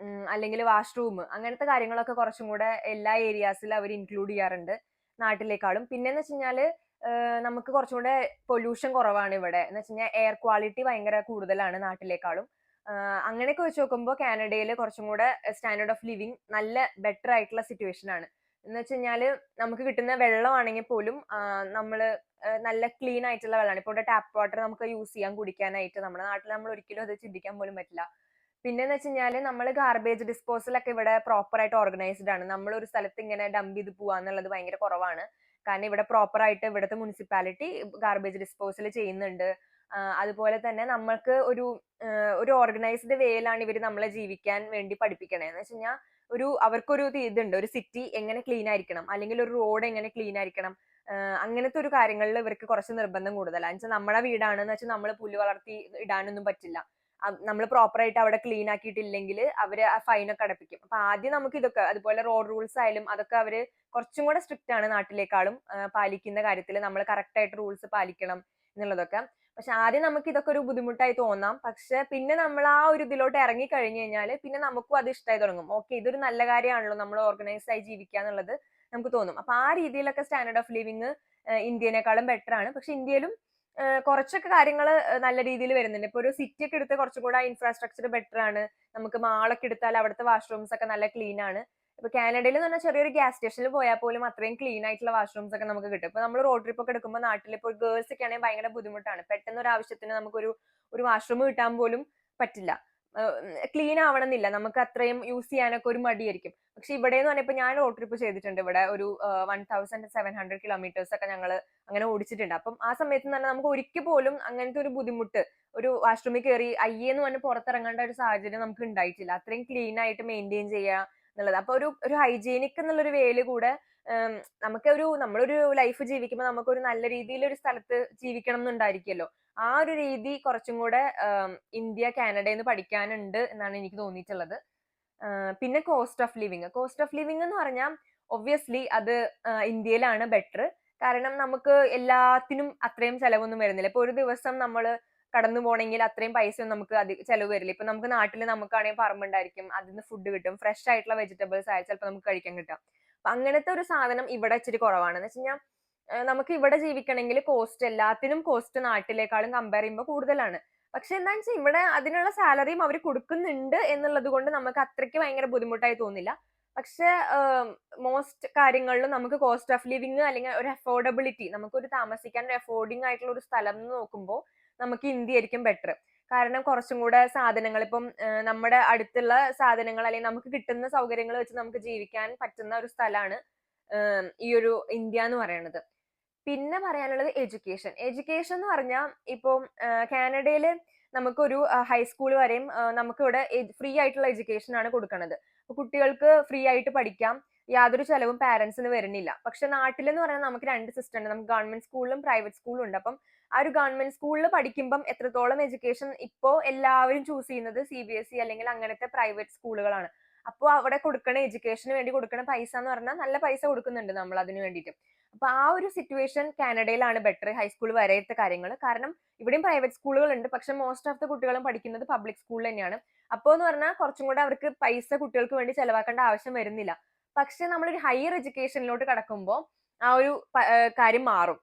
അല്ലെങ്കിൽ വാഷ്റൂം അങ്ങനത്തെ കാര്യങ്ങളൊക്കെ കുറച്ചും കൂടെ എല്ലാ ഏരിയാസിലും അവർ ഇൻക്ലൂഡ് ചെയ്യാറുണ്ട് നാട്ടിലേക്കാളും. പിന്നെന്ന് വെച്ച് കഴിഞ്ഞാല് നമുക്ക് കുറച്ചും കൂടെ പൊല്യൂഷൻ കുറവാണ് ഇവിടെ. എന്ന് വെച്ച് കഴിഞ്ഞാൽ എയർ ക്വാളിറ്റി ഭയങ്കര കൂടുതലാണ് നാട്ടിലേക്കാളും. അങ്ങനെയൊക്കെ വെച്ച് നോക്കുമ്പോൾ കാനഡയിൽ കുറച്ചും കൂടെ സ്റ്റാൻഡേർഡ് ഓഫ് ലിവിങ് നല്ല ബെറ്റർ ആയിട്ടുള്ള സിറ്റുവേഷൻ ആണ്. എന്ന് വെച്ച് കഴിഞ്ഞാല് നമുക്ക് കിട്ടുന്ന വെള്ളമാണെങ്കിൽ പോലും നമ്മള് നല്ല ക്ലീൻ ആയിട്ടുള്ള വെള്ളമാണ്. ഇപ്പോൾ ഇവിടെ ടാപ്പ് വാട്ടർ നമുക്ക് യൂസ് ചെയ്യാൻ കുടിക്കാനായിട്ട്. നമ്മുടെ നാട്ടിൽ നമ്മൾ ഒരിക്കലും അത് ചിന്തിക്കാൻ പോലും പറ്റില്ല. പിന്നെന്ന് വെച്ച് കഴിഞ്ഞാല് നമ്മൾ ഗാർബേജ് ഡിസ്പോസൽ ഒക്കെ ഇവിടെ പ്രോപ്പർ ആയിട്ട് ഓർഗനൈസ്ഡ് ആണ്. നമ്മൾ ഒരു സ്ഥലത്ത് ഇങ്ങനെ ഡംപ് ചെയ്ത് പോവാന്നുള്ളത് ഭയങ്കര കുറവാണ്. കാരണം ഇവിടെ പ്രോപ്പർ ആയിട്ട് ഇവിടുത്തെ മുനിസിപ്പാലിറ്റി ഗാർബേജ് ഡിസ്പോസൽ ചെയ്യുന്നുണ്ട്. അതുപോലെ തന്നെ നമ്മൾക്ക് ഒരു ഓർഗനൈസ്ഡ് വേയിലാണ് ഇവർ നമ്മളെ ജീവിക്കാൻ വേണ്ടി പഠിപ്പിക്കണേ. എന്ന് വെച്ച് കഴിഞ്ഞാൽ അവർക്കൊരു ഇതുണ്ട്, ഒരു സിറ്റി എങ്ങനെ ക്ലീൻ ആയിരിക്കണം, അല്ലെങ്കിൽ ഒരു റോഡ് എങ്ങനെ ക്ലീൻ ആയിരിക്കണം, അങ്ങനത്തെ ഒരു കാര്യങ്ങളിൽ ഇവർക്ക് കുറച്ച് നിർബന്ധം കൂടുതലാണ്. വെച്ചാൽ നമ്മുടെ വീടാണെന്ന് വെച്ചാൽ നമ്മൾ പുല്ല് വളർത്തി ഇടാനൊന്നും പറ്റില്ല. നമ്മൾ പ്രോപ്പർ ആയിട്ട് അവിടെ ക്ലീൻ ആക്കിയിട്ടില്ലെങ്കിൽ അവര് ആ ഫൈനൊക്കെ അടപ്പിക്കും. അപ്പൊ ആദ്യം നമുക്ക് ഇതൊക്കെ, അതുപോലെ റോഡ് റൂൾസ് ആയാലും അതൊക്കെ അവര് കുറച്ചും കൂടെ സ്ട്രിക്റ്റ് ആണ് നാട്ടിലേക്കാളും പാലിക്കുന്ന കാര്യത്തിൽ. നമ്മൾ കറക്റ്റ് ആയിട്ട് റൂൾസ് പാലിക്കണം എന്നുള്ളതൊക്കെ. പക്ഷെ ആദ്യം നമുക്ക് ഇതൊക്കെ ഒരു ബുദ്ധിമുട്ടായി തോന്നാം. പക്ഷെ പിന്നെ നമ്മൾ ആ ഒരു ഇതിലോട്ട് ഇറങ്ങി കഴിഞ്ഞു കഴിഞ്ഞാൽ പിന്നെ നമുക്കും അത് ഇഷ്ടമായി തുടങ്ങും. ഓക്കെ, ഇതൊരു നല്ല കാര്യമാണല്ലോ, നമ്മൾ ഓർഗനൈസ് ആയി ജീവിക്കുക എന്നുള്ളത് നമുക്ക് തോന്നും. അപ്പൊ ആ രീതിയിലൊക്കെ സ്റ്റാൻഡേർഡ് ഓഫ് ലിവിങ് ഇന്ത്യനേക്കാളും ബെറ്റർ ആണ്. പക്ഷെ ഇന്ത്യയിലും കുറച്ചൊക്കെ കാര്യങ്ങൾ നല്ല രീതിയിൽ വരുന്നുണ്ട്. ഇപ്പൊ ഒരു സിറ്റി ഒക്കെ എടുത്ത് കുറച്ചുകൂടെ ഇൻഫ്രാസ്ട്രക്ചർ ബെറ്റർ ആണ്. നമുക്ക് മാളൊക്കെ എടുത്താൽ അവിടുത്തെ വാഷ്റൂംസ് ഒക്കെ നല്ല ക്ലീൻ ആണ്. ഇപ്പൊ കാനഡയിൽ എന്ന് പറഞ്ഞാൽ ചെറിയൊരു ഗ്യാസ് സ്റ്റേഷനിൽ പോയാൽ പോലും അത്രയും ക്ലീൻ ആയിട്ടുള്ള വാഷ്റൂംസ് ഒക്കെ നമുക്ക് കിട്ടും. ഇപ്പൊ നമ്മൾ റോഡ് ട്രിപ്പ് ഒക്കെ എടുക്കുമ്പോൾ നാട്ടിൽ ഇപ്പോൾ ഗേൾസ് ഒക്കെ ആണെങ്കിൽ ഭയങ്കര ബുദ്ധിമുട്ടാണ്. പെട്ടെന്ന് ഒരു ആവശ്യത്തിന് ഒരു വാഷ്റൂം കിട്ടാൻ പോലും പറ്റില്ല. ക്ലീൻ ആവണമെന്നില്ല, നമുക്ക് അത്രയും യൂസ് ചെയ്യാനൊക്കെ ഒരു മടിയായിരിക്കും. പക്ഷെ ഇവിടെ എന്ന് പറഞ്ഞാൽ ഇപ്പൊ ഞാൻ റോഡ് ട്രിപ്പ് ചെയ്തിട്ടുണ്ട്. ഇവിടെ ഒരു 1700 കിലോമീറ്റേഴ്സ് ഒക്കെ ഞങ്ങൾ അങ്ങനെ ഓടിച്ചിട്ടുണ്ട്. അപ്പം ആ സമയത്ത് തന്നെ നമുക്ക് ഒരിക്കൽ പോലും അങ്ങനത്തെ ഒരു ബുദ്ധിമുട്ട്, ഒരു വാഷ്റൂമിൽ കയറി അയ്യേന്ന് പറഞ്ഞ് പുറത്തിറങ്ങേണ്ട ഒരു സാഹചര്യം നമുക്ക് ഉണ്ടായിട്ടില്ല. അത്രയും ക്ലീൻ ആയിട്ട് മെയിൻറ്റെയിൻ ചെയ്യുക എന്നുള്ളത്. അപ്പൊ ഒരു ഹൈജീനിക് എന്നുള്ളൊരു വേല് കൂടെ നമ്മളൊരു ലൈഫ് ജീവിക്കുമ്പോൾ നമുക്കൊരു നല്ല രീതിയിൽ ഒരു സ്ഥലത്ത് ജീവിക്കണം എന്നുണ്ടായിരിക്കുമല്ലോ. ആ ഒരു രീതി കുറച്ചും കൂടെ ഇന്ത്യ കാനഡയിൽ നിന്ന് പഠിക്കാനുണ്ട് എന്നാണ് എനിക്ക് തോന്നിയിട്ടുള്ളത്. പിന്നെ കോസ്റ്റ് ഓഫ് ലിവിങ് എന്ന് പറഞ്ഞാൽ ഒബ്വിയസ്ലി അത് ഇന്ത്യയിലാണ് ബെറ്റർ. കാരണം നമുക്ക് എല്ലാത്തിനും അത്രയും ചെലവൊന്നും വരുന്നില്ല. ഇപ്പൊ ഒരു ദിവസം നമ്മൾ കടന്നു പോകണമെങ്കിൽ അത്രയും പൈസ ഒന്നും നമുക്ക് ചെലവ് വരില്ല. ഇപ്പൊ നമുക്ക് നാട്ടിൽ നമുക്കാണെങ്കിൽ പറമ്പുണ്ടായിരിക്കും, അതിന് ഫുഡ് കിട്ടും, ഫ്രഷ് ആയിട്ടുള്ള വെജിറ്റബിൾസ് ആയാലും ചിലപ്പോൾ നമുക്ക് കഴിക്കാൻ കിട്ടാം. അപ്പൊ അങ്ങനത്തെ ഒരു സാധനം ഇവിടെ ഇച്ചിരി കുറവാണ്. എന്ന് വെച്ച് കഴിഞ്ഞാൽ നമുക്ക് ഇവിടെ ജീവിക്കണമെങ്കിൽ എല്ലാത്തിനും കോസ്റ്റ് നാട്ടിലേക്കാളും കമ്പയർ ചെയ്യുമ്പോൾ കൂടുതലാണ്. പക്ഷെ എന്താണെന്ന് വെച്ചാൽ ഇവിടെ അതിനുള്ള സാലറിയും അവർ കൊടുക്കുന്നുണ്ട് എന്നുള്ളത് കൊണ്ട് നമുക്ക് അത്രയ്ക്ക് ഭയങ്കര ബുദ്ധിമുട്ടായി തോന്നില്ല. പക്ഷെ മോസ്റ്റ് കാര്യങ്ങളിലും നമുക്ക് കോസ്റ്റ് ഓഫ് ലിവിങ് അല്ലെങ്കിൽ ഒരു അഫോർഡബിലിറ്റി, നമുക്കൊരു താമസിക്കാൻ ഒരു അഫോർഡിംഗ് ആയിട്ടുള്ള ഒരു സ്ഥലം എന്ന് നോക്കുമ്പോൾ നമുക്ക് ഇന്ത്യ ആയിരിക്കും ബെറ്റർ. കാരണം കുറച്ചും കൂടെ സാധനങ്ങൾ, ഇപ്പം നമ്മുടെ അടുത്തുള്ള സാധനങ്ങൾ അല്ലെങ്കിൽ നമുക്ക് കിട്ടുന്ന സൗകര്യങ്ങൾ വെച്ച് നമുക്ക് ജീവിക്കാൻ പറ്റുന്ന ഒരു സ്ഥലമാണ് ഈ ഒരു ഇന്ത്യ എന്ന് പറയുന്നത്. പിന്നെ പറയാനുള്ളത് എഡ്യൂക്കേഷൻ എന്ന് പറഞ്ഞാൽ ഇപ്പം കാനഡയിൽ നമുക്കൊരു ഹൈസ്കൂൾ വരെയും നമുക്കിവിടെ ഫ്രീ ആയിട്ടുള്ള എഡ്യൂക്കേഷൻ ആണ് കൊടുക്കുന്നത്. അപ്പൊ കുട്ടികൾക്ക് ഫ്രീ ആയിട്ട് പഠിക്കാം, യാതൊരു ചെലവും പാരന്റ്സിന് വരുന്നില്ല. പക്ഷെ നാട്ടിൽ എന്ന് പറഞ്ഞാൽ നമുക്ക് രണ്ട് സിസ്റ്റം ഉണ്ട്, നമുക്ക് ഗവൺമെന്റ് സ്കൂളിലും പ്രൈവറ്റ് സ്കൂളും ഉണ്ട്. അപ്പം ആ ഒരു ഗവൺമെന്റ് സ്കൂളിൽ പഠിക്കുമ്പം എത്രത്തോളം എഡ്യൂക്കേഷൻ ഇപ്പോ എല്ലാവരും ചൂസ് ചെയ്യുന്നത് CBSE അല്ലെങ്കിൽ അങ്ങനത്തെ പ്രൈവറ്റ് സ്കൂളുകളാണ്. അപ്പോൾ അവിടെ കൊടുക്കണ എഡ്യൂക്കേഷന് വേണ്ടി കൊടുക്കണ പൈസ എന്ന് പറഞ്ഞാൽ നല്ല പൈസ കൊടുക്കുന്നുണ്ട് നമ്മൾ അതിന് വേണ്ടിയിട്ട്. അപ്പൊ ആ ഒരു സിറ്റുവേഷൻ കാനഡയിലാണ് ബെറ്റർ, ഹൈസ്കൂൾ വരെയത്തെ കാര്യങ്ങൾ. കാരണം ഇവിടെയും പ്രൈവറ്റ് സ്കൂളുകൾ ഉണ്ട്, പക്ഷെ മോസ്റ്റ് ഓഫ് ദ കുട്ടികളും പഠിക്കുന്നത് പബ്ലിക് സ്കൂളിൽ തന്നെയാണ്. അപ്പോൾ എന്ന് പറഞ്ഞാൽ കുറച്ചും കൂടെ അവർക്ക് പൈസ കുട്ടികൾക്ക് വേണ്ടി ചെലവാക്കേണ്ട ആവശ്യം വരുന്നില്ല. പക്ഷെ നമ്മളൊരു ഹയർ എഡ്യൂക്കേഷനിലോട്ട് കടക്കുമ്പോൾ ആ ഒരു കാര്യം മാറും.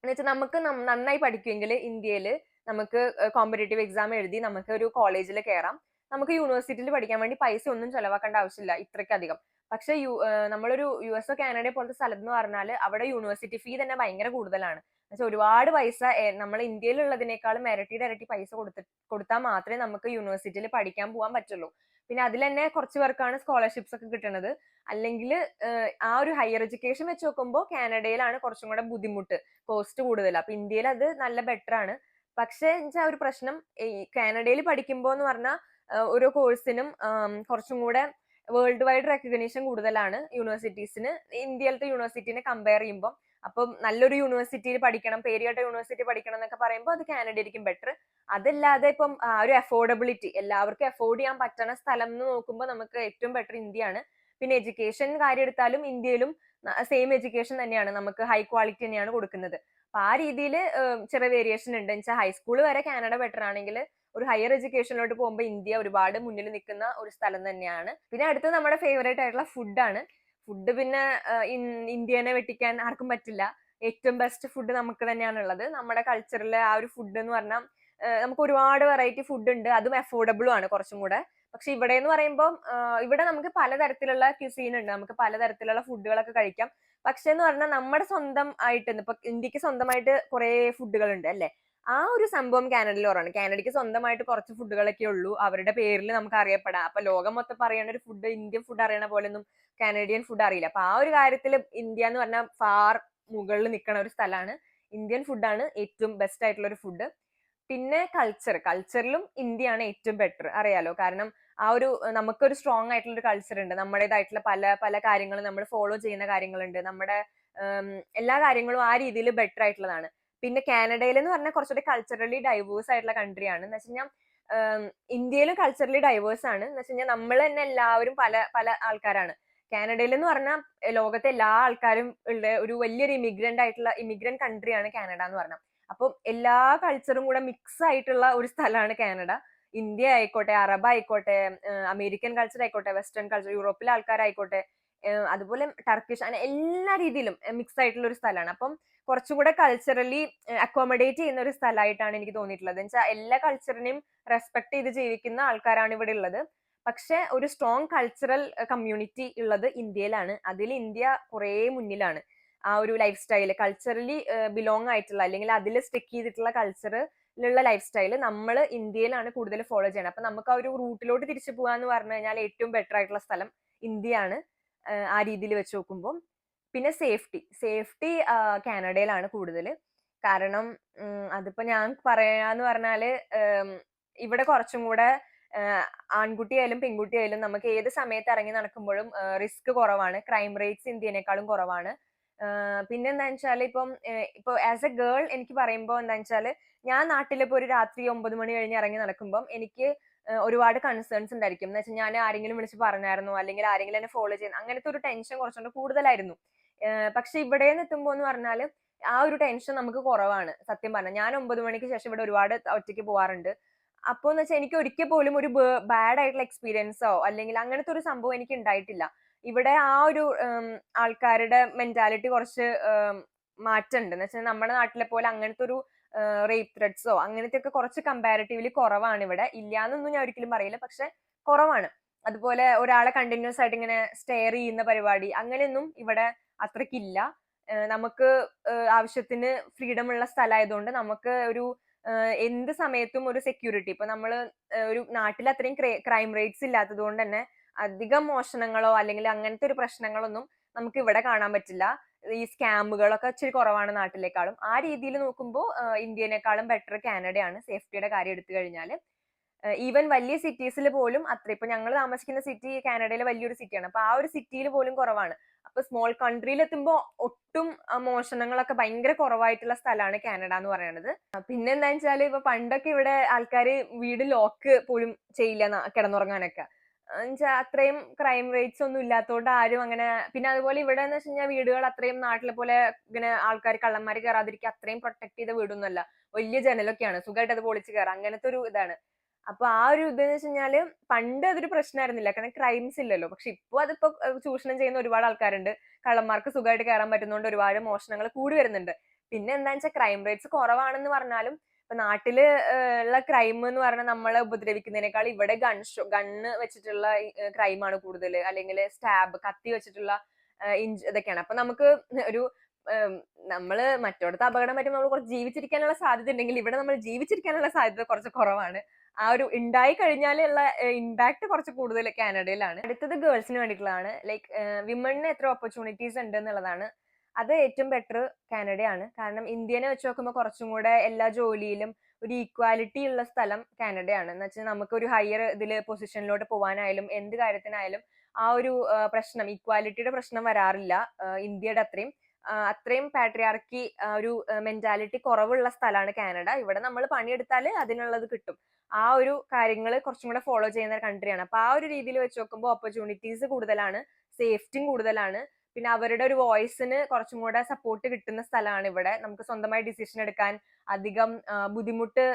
എന്ന് വെച്ചാൽ നമുക്ക് നന്നായി പഠിക്കുമെങ്കിൽ ഇന്ത്യയിൽ നമുക്ക് കോമ്പറ്റേറ്റീവ് എക്സാം എഴുതി നമുക്ക് ഒരു കോളേജിൽ കയറാം, നമുക്ക് യൂണിവേഴ്സിറ്റിയിൽ പഠിക്കാൻ വേണ്ടി പൈസ ഒന്നും ചെലവാക്കേണ്ട ആവശ്യമില്ല ഇത്രയ്ക്കധികം. പക്ഷെ നമ്മളൊരു US കാനഡ പോലത്തെ സ്ഥലത്ത് എന്ന് പറഞ്ഞാൽ അവിടെ യൂണിവേഴ്സിറ്റി ഫീ തന്നെ ഭയങ്കര കൂടുതലാണ്. എന്നുവെച്ചാൽ ഒരുപാട് പൈസ നമ്മൾ ഇന്ത്യയിലുള്ളതിനേക്കാളും ഇരട്ടി പൈസ കൊടുത്താൽ മാത്രമേ നമുക്ക് യൂണിവേഴ്സിറ്റിയിൽ പഠിക്കാൻ പോകാൻ പറ്റുള്ളൂ. പിന്നെ അതിൽ തന്നെ കുറച്ച് പേർക്കാണ് സ്കോളർഷിപ്സ് ഒക്കെ കിട്ടുന്നത്. അല്ലെങ്കിൽ ആ ഒരു ഹയർ എഡ്യൂക്കേഷൻ വെച്ച് നോക്കുമ്പോൾ കാനഡയിലാണ് കുറച്ചും കൂടെ ബുദ്ധിമുട്ട്, കോസ്റ്റ് കൂടുതൽ. അപ്പൊ ഇന്ത്യയിൽ അത് നല്ല ബെറ്റർ ആണ്. പക്ഷെ വെച്ചാൽ ഒരു പ്രശ്നം, ഈ കാനഡയിൽ പഠിക്കുമ്പോൾ എന്ന് പറഞ്ഞാൽ ഓരോ കോഴ്സിനും കുറച്ചും കൂടെ വേൾഡ് വൈഡ് റെക്കഗ്നീഷൻ കൂടുതലാണ് യൂണിവേഴ്സിറ്റീസിന് ഇന്ത്യയിലത്തെ യൂണിവേഴ്സിറ്റിനെ കമ്പയർ ചെയ്യുമ്പോൾ. അപ്പം നല്ലൊരു യൂണിവേഴ്സിറ്റിയിൽ പഠിക്കണം, പേരുകേട്ട യൂണിവേഴ്സിറ്റി പഠിക്കണം എന്നൊക്കെ പറയുമ്പോൾ അത് കാനഡ ആയിരിക്കും ബെറ്റർ. അതല്ലാതെ ഇപ്പം ഒരു അഫോർഡബിലിറ്റി, എല്ലാവർക്കും അഫോർഡ് ചെയ്യാൻ പറ്റുന്ന സ്ഥലം എന്ന് നോക്കുമ്പോൾ നമുക്ക് ഏറ്റവും ബെറ്റർ ഇന്ത്യയാണ്. പിന്നെ എഡ്യൂക്കേഷൻ കാര്യം എടുത്താലും ഇന്ത്യയിലും സെയിം എഡ്യൂക്കേഷൻ തന്നെയാണ്, നമുക്ക് ഹൈ ക്വാളിറ്റി തന്നെയാണ് കൊടുക്കുന്നത്. അപ്പൊ ആ രീതിയിൽ ചെറിയ വേരിയേഷൻ ഉണ്ട്. വെച്ചാൽ ഹൈസ്കൂൾ വരെ കാനഡ ബെറ്റർ ആണെങ്കിൽ ഒരു ഹയർ എഡ്യൂക്കേഷനിലോട്ട് പോകുമ്പോൾ ഇന്ത്യ ഒരുപാട് മുന്നിൽ നിൽക്കുന്ന ഒരു സ്ഥലം തന്നെയാണ്. പിന്നെ അടുത്തത് നമ്മുടെ ഫേവറേറ്റ് ആയിട്ടുള്ള ഫുഡാണ്. ഫുഡ് പിന്നെ ഇന്ത്യനെ വെട്ടിക്കാൻ ആർക്കും പറ്റില്ല. ഏറ്റവും ബെസ്റ്റ് ഫുഡ് നമുക്ക് തന്നെയാണ് ഉള്ളത്. നമ്മുടെ കൾച്ചറിലെ ആ ഒരു ഫുഡ് എന്ന് പറഞ്ഞാൽ നമുക്ക് ഒരുപാട് വെറൈറ്റി ഫുഡ് ഉണ്ട്, അതും അഫോർഡബിളും ആണ് കുറച്ചും കൂടെ. പക്ഷെ ഇവിടെ എന്ന് പറയുമ്പോൾ ഇവിടെ നമുക്ക് പലതരത്തിലുള്ള ക്യുസീൻ ഉണ്ട്, നമുക്ക് പലതരത്തിലുള്ള ഫുഡുകളൊക്കെ കഴിക്കാം. പക്ഷെ എന്ന് പറഞ്ഞാൽ നമ്മുടെ സ്വന്തം ആയിട്ട് ഇപ്പൊ ഇന്ത്യക്ക് സ്വന്തമായിട്ട് കുറെ ഫുഡുകൾ ഉണ്ട് അല്ലെ, ആ ഒരു സംഭവം കാനഡയിൽ കുറവാണ്. കാനഡയ്ക്ക് സ്വന്തമായിട്ട് കുറച്ച് ഫുഡുകളൊക്കെ ഉള്ളൂ, അവരുടെ പേരിൽ നമുക്ക് അറിയപ്പെടാം. അപ്പൊ ലോകം മൊത്തം പറയണ ഒരു ഫുഡ്, ഇന്ത്യൻ ഫുഡ് അറിയണ പോലെ ഒന്നും കാനഡിയൻ ഫുഡ് അറിയില്ല. അപ്പൊ ആ ഒരു കാര്യത്തിൽ ഇന്ത്യ എന്ന് പറഞ്ഞാൽ ഫാർ മുകളിൽ നിൽക്കുന്ന ഒരു സ്ഥലമാണ്. ഇന്ത്യൻ ഫുഡാണ് ഏറ്റവും ബെസ്റ്റ് ആയിട്ടുള്ള ഒരു ഫുഡ്. പിന്നെ കൾച്ചറിലും ഇന്ത്യയാണ് ഏറ്റവും ബെറ്റർ, അറിയാലോ. കാരണം ആ ഒരു നമുക്കൊരു സ്ട്രോങ് ആയിട്ടുള്ള ഒരു കൾച്ചർ ഉണ്ട്, നമ്മുടേതായിട്ടുള്ള പല പല കാര്യങ്ങളും നമ്മൾ ഫോളോ ചെയ്യുന്ന കാര്യങ്ങളുണ്ട്, നമ്മുടെ എല്ലാ കാര്യങ്ങളും ആ രീതിയിൽ ബെറ്റർ ആയിട്ടുള്ളതാണ്. പിന്നെ കാനഡയിൽ എന്ന് പറഞ്ഞാൽ കുറച്ചുകൂടി കൾച്ചറലി ഡൈവേഴ്സ് ആയിട്ടുള്ള കൺട്രിയാണ്. എന്ന് വെച്ച് കഴിഞ്ഞാൽ ഇന്ത്യയിലും കൾച്ചറലി ഡൈവേഴ്സ് ആണ്. എന്ന് വെച്ച് കഴിഞ്ഞാൽ നമ്മൾ തന്നെ എല്ലാവരും പല പല ആൾക്കാരാണ്. കാനഡയിൽ എന്ന് പറഞ്ഞാൽ ലോകത്തെ എല്ലാ ആൾക്കാരും ഉള്ള ഒരു വലിയൊരു ഇമിഗ്രന്റ് കൺട്രിയാണ് കാനഡ എന്ന് പറഞ്ഞാൽ. അപ്പം എല്ലാ കൾച്ചറും കൂടെ മിക്സ് ആയിട്ടുള്ള ഒരു സ്ഥലമാണ് കാനഡ. ഇന്ത്യ ആയിക്കോട്ടെ, അറബ് ആയിക്കോട്ടെ, അമേരിക്കൻ കൾച്ചർ ആയിക്കോട്ടെ, വെസ്റ്റേൺ കൾച്ചർ, യൂറോപ്പിലെ ആൾക്കാരായിക്കോട്ടെ, അതുപോലെ ടർക്കിഷ്, അങ്ങനെ എല്ലാ രീതിയിലും മിക്സ് ആയിട്ടുള്ള ഒരു സ്ഥലമാണ്. അപ്പം കുറച്ചും കൂടെ കൾച്ചറലി അക്കോമഡേറ്റ് ചെയ്യുന്ന ഒരു സ്ഥലമായിട്ടാണ് എനിക്ക് തോന്നിയിട്ടുള്ളത്. എന്ന് വെച്ചാൽ എല്ലാ കൾച്ചറിനെയും റെസ്പെക്ട് ചെയ്ത് ജീവിക്കുന്ന ആൾക്കാരാണ് ഇവിടെ ഉള്ളത്. പക്ഷെ ഒരു സ്ട്രോങ് കൾച്ചറൽ കമ്മ്യൂണിറ്റി ഉള്ളത് ഇന്ത്യയിലാണ്. അതിൽ ഇന്ത്യ കുറേ മുന്നിലാണ്. ആ ഒരു ലൈഫ് സ്റ്റൈല് കൾച്ചറലി ബിലോങ് ആയിട്ടുള്ള, അല്ലെങ്കിൽ അതിൽ സ്റ്റിക്ക് ചെയ്തിട്ടുള്ള കൾച്ചറിലുള്ള ലൈഫ് സ്റ്റൈല് നമ്മൾ ഇന്ത്യയിലാണ് കൂടുതൽ ഫോളോ ചെയ്യണം. അപ്പൊ നമുക്ക് ആ ഒരു റൂട്ടിലോട്ട് തിരിച്ചു പോകാന്ന് പറഞ്ഞു കഴിഞ്ഞാൽ ഏറ്റവും ബെറ്റർ ആയിട്ടുള്ള സ്ഥലം ഇന്ത്യയാണ് ആ രീതിയിൽ വെച്ച് നോക്കുമ്പോൾ. പിന്നെ സേഫ്റ്റി കാനഡയിലാണ് കൂടുതൽ. കാരണം അതിപ്പോ ഞാൻ പറയാന്ന് പറഞ്ഞാല് ഇവിടെ കുറച്ചും കൂടെ ആൺകുട്ടിയായാലും പെൺകുട്ടിയായാലും നമുക്ക് ഏത് സമയത്ത് ഇറങ്ങി നടക്കുമ്പോഴും റിസ്ക് കുറവാണ്. ക്രൈം റേറ്റ്സ് ഇന്ത്യനേക്കാളും കുറവാണ്. പിന്നെ എന്താന്ന് വെച്ചാൽ ഇപ്പൊ ആസ് എ ഗേൾ എനിക്ക് പറയുമ്പോൾ എന്താന്ന് വെച്ചാല്, ഞാൻ നാട്ടിലിപ്പോ ഒരു രാത്രി 9 മണി കഴിഞ്ഞ് ഇറങ്ങി നടക്കുമ്പോൾ എനിക്ക് ഒരുപാട് കൺസേൺസ് ഉണ്ടായിരിക്കും. എന്ന് വെച്ചാൽ ഞാൻ ആരെങ്കിലും വിളിച്ച് പറഞ്ഞായിരുന്നോ, അല്ലെങ്കിൽ ആരെങ്കിലും എന്നെ ഫോളോ ചെയ്യുന്നു, അങ്ങനത്തെ ഒരു ടെൻഷൻ കുറച്ചുകൂടെ കൂടുതലായിരുന്നു. പക്ഷെ ഇവിടെ എത്തുമ്പോ എന്ന് പറഞ്ഞാല് ആ ഒരു ടെൻഷൻ നമുക്ക് കുറവാണ്. സത്യം പറഞ്ഞാൽ ഞാൻ 9 മണിക്ക് ശേഷം ഇവിടെ ഒരുപാട് ഒറ്റയ്ക്ക് പോവാറുണ്ട്. അപ്പൊ എന്ന് വെച്ചാൽ എനിക്ക് ഒരിക്കൽ പോലും ഒരു ബാഡ് ആയിട്ടുള്ള എക്സ്പീരിയൻസോ അല്ലെങ്കിൽ അങ്ങനത്തെ ഒരു സംഭവം എനിക്ക് ഉണ്ടായിട്ടില്ല. ഇവിടെ ആ ഒരു ആൾക്കാരുടെ മെന്റാലിറ്റി കുറച്ച് മാറ്റമുണ്ട്. എന്ന് വെച്ചാൽ നമ്മുടെ നാട്ടിലെ പോലെ അങ്ങനത്തെ ഒരു റേപ്പ് ത്രെഡ്സോ അങ്ങനത്തെ ഒക്കെ കുറച്ച് കമ്പാരിറ്റീവ്ലി കുറവാണ് ഇവിടെ. ഇല്ലാന്നൊന്നും ഞാൻ ഒരിക്കലും പറയില്ല, പക്ഷെ കുറവാണ്. അതുപോലെ ഒരാളെ കണ്ടിന്യൂസ് ആയിട്ട് ഇങ്ങനെ സ്റ്റെയർ ചെയ്യുന്ന പരിപാടി അങ്ങനെയൊന്നും ഇവിടെ അത്രക്കില്ല. നമുക്ക് ആവശ്യത്തിന് ഫ്രീഡം ഉള്ള സ്ഥലമായതുകൊണ്ട് നമുക്ക് ഒരു എന്ത് സമയത്തും ഒരു സെക്യൂരിറ്റി. ഇപ്പൊ നമ്മള് ഒരു നാട്ടിൽ അത്രയും ക്രൈം റേറ്റ്സ് ഇല്ലാത്തത് കൊണ്ട് തന്നെ അധികം മോഷണങ്ങളോ അല്ലെങ്കിൽ അങ്ങനത്തെ ഒരു പ്രശ്നങ്ങളൊന്നും നമുക്ക് ഇവിടെ കാണാൻ പറ്റില്ല. ഈ സ്കാമുകളൊക്കെ ഇച്ചിരി കുറവാണ് നാട്ടിലേക്കാളും. ആ രീതിയിൽ നോക്കുമ്പോൾ ഇന്ത്യനേക്കാളും ബെറ്റർ കാനഡയാണ് സേഫ്റ്റിയുടെ കാര്യം എടുത്തു കഴിഞ്ഞാൽ. ഈവൻ വലിയ സിറ്റീസിൽ പോലും അത്ര, ഇപ്പൊ ഞങ്ങൾ താമസിക്കുന്ന സിറ്റി കാനഡയിലെ വലിയൊരു സിറ്റിയാണ്. അപ്പൊ ആ ഒരു സിറ്റിയിൽ പോലും കുറവാണ്. അപ്പൊ സ്മോൾ കൺട്രിയിൽ എത്തുമ്പോൾ ഒട്ടും മോഷണങ്ങളൊക്കെ ഭയങ്കര കുറവായിട്ടുള്ള സ്ഥലമാണ് കാനഡ എന്ന് പറയുന്നത്. പിന്നെ എന്താ വെച്ചാല്, ഇപ്പൊ പണ്ടൊക്കെ ഇവിടെ ആൾക്കാര് വീട് ലോക്ക് പോലും ചെയ്യില്ല കിടന്നുറങ്ങാനൊക്കെ. എന്നുവെച്ചാൽ അത്രയും ക്രൈം റേറ്റ്സ് ഒന്നും ഇല്ലാത്തതുകൊണ്ട് ആരും അങ്ങനെ. പിന്നെ അതുപോലെ ഇവിടെ എന്ന് വെച്ച് കഴിഞ്ഞാൽ വീടുകൾ അത്രയും നാട്ടിലെ പോലെ ഇങ്ങനെ ആൾക്കാർ കള്ളന്മാര് കയറാതിരിക്കുക അത്രയും പ്രൊട്ടക്ട് ചെയ്ത വീടൊന്നുമല്ല. വലിയ ജനലൊക്കെയാണ്, സുഖമായിട്ട് അത് പൊളിച്ച് കയറാം, അങ്ങനത്തെ ഒരു ഇതാണ്. അപ്പൊ ആ ഒരു ഇതെന്ന് വെച്ച് കഴിഞ്ഞാല് പണ്ട് അതൊരു പ്രശ്നമായിരുന്നില്ല, കാരണം ക്രൈംസ് ഇല്ലല്ലോ. പക്ഷെ അതിപ്പോ ചൂഷണം ചെയ്യുന്ന ഒരുപാട് ആൾക്കാരുണ്ട്. കള്ളന്മാർക്ക് സുഖമായിട്ട് കയറാൻ പറ്റുന്നതുകൊണ്ട് ഒരുപാട് മോഷണങ്ങൾ കൂടി വരുന്നുണ്ട്. പിന്നെ എന്താന്ന് വെച്ചാൽ ക്രൈം റേറ്റ്സ് കുറവാണെന്ന് പറഞ്ഞാലും ഇപ്പൊ നാട്ടില് ഉള്ള ക്രൈം എന്ന് പറഞ്ഞാൽ നമ്മളെ ഉപദ്രവിക്കുന്നതിനേക്കാൾ ഇവിടെ ഗണ്ണ് വെച്ചിട്ടുള്ള ക്രൈമാണ് കൂടുതൽ, അല്ലെങ്കിൽ കത്തി വെച്ചിട്ടുള്ള ഇതൊക്കെയാണ്. അപ്പൊ നമുക്ക് ഒരു നമ്മള് മറ്റോടത്ത് അപകടം പറ്റുമ്പോൾ നമ്മൾ കുറച്ച് ജീവിച്ചിരിക്കാനുള്ള സാധ്യത ഉണ്ടെങ്കിൽ ഇവിടെ നമ്മൾ ജീവിച്ചിരിക്കാനുള്ള സാധ്യത കുറച്ച് കുറവാണ്. ആ ഒരു ഉണ്ടായി കഴിഞ്ഞാലുള്ള ഇമ്പാക്ട് കുറച്ച് കൂടുതൽ കാനഡയിലാണ്. അടുത്തത് ഗേൾസിന് വേണ്ടിയിട്ടുള്ളതാണ്. ലൈക്ക് വിമണിന് എത്ര ഓപ്പർച്യൂണിറ്റീസ് ഉണ്ട് എന്നുള്ളതാണ്. അത് ഏറ്റവും ബെറ്റർ കാനഡയാണ്. കാരണം ഇന്ത്യനെ വെച്ച് നോക്കുമ്പോൾ കുറച്ചും കൂടെ എല്ലാ ജോലിയിലും ഒരു ഈക്വാലിറ്റി ഉള്ള സ്ഥലം കാനഡയാണ്. എന്ന് വെച്ചാൽ നമുക്ക് ഒരു ഹയർ ഇതിൽ പൊസിഷനിലോട്ട് പോകാനായാലും എന്ത് കാര്യത്തിനായാലും ആ ഒരു പ്രശ്നം, ഈക്വാലിറ്റിയുടെ പ്രശ്നം വരാറില്ല ഇന്ത്യയുടെ അത്രയും പാട്രിയാർക്കി ഒരു മെന്റാലിറ്റി കുറവുള്ള സ്ഥലമാണ് കാനഡ. ഇവിടെ നമ്മൾ പണിയെടുത്താൽ അതിനുള്ളത് കിട്ടും. ആ ഒരു കാര്യങ്ങൾ കുറച്ചും കൂടെ ഫോളോ ചെയ്യുന്ന കൺട്രിയാണ്. അപ്പൊ ആ ഒരു രീതിയിൽ വെച്ച് നോക്കുമ്പോൾ ഓപ്പർച്യൂണിറ്റീസ് കൂടുതലാണ്, സേഫ്റ്റിയും കൂടുതലാണ്. പിന്നെ അവരുടെ ഒരു വോയിസിന് കുറച്ചും കൂടെ സപ്പോർട്ട് കിട്ടുന്ന സ്ഥലമാണ് ഇവിടെ. നമുക്ക് സ്വന്തമായി ഡിസിഷൻ എടുക്കാൻ അധികം ബുദ്ധിമുട്ട്,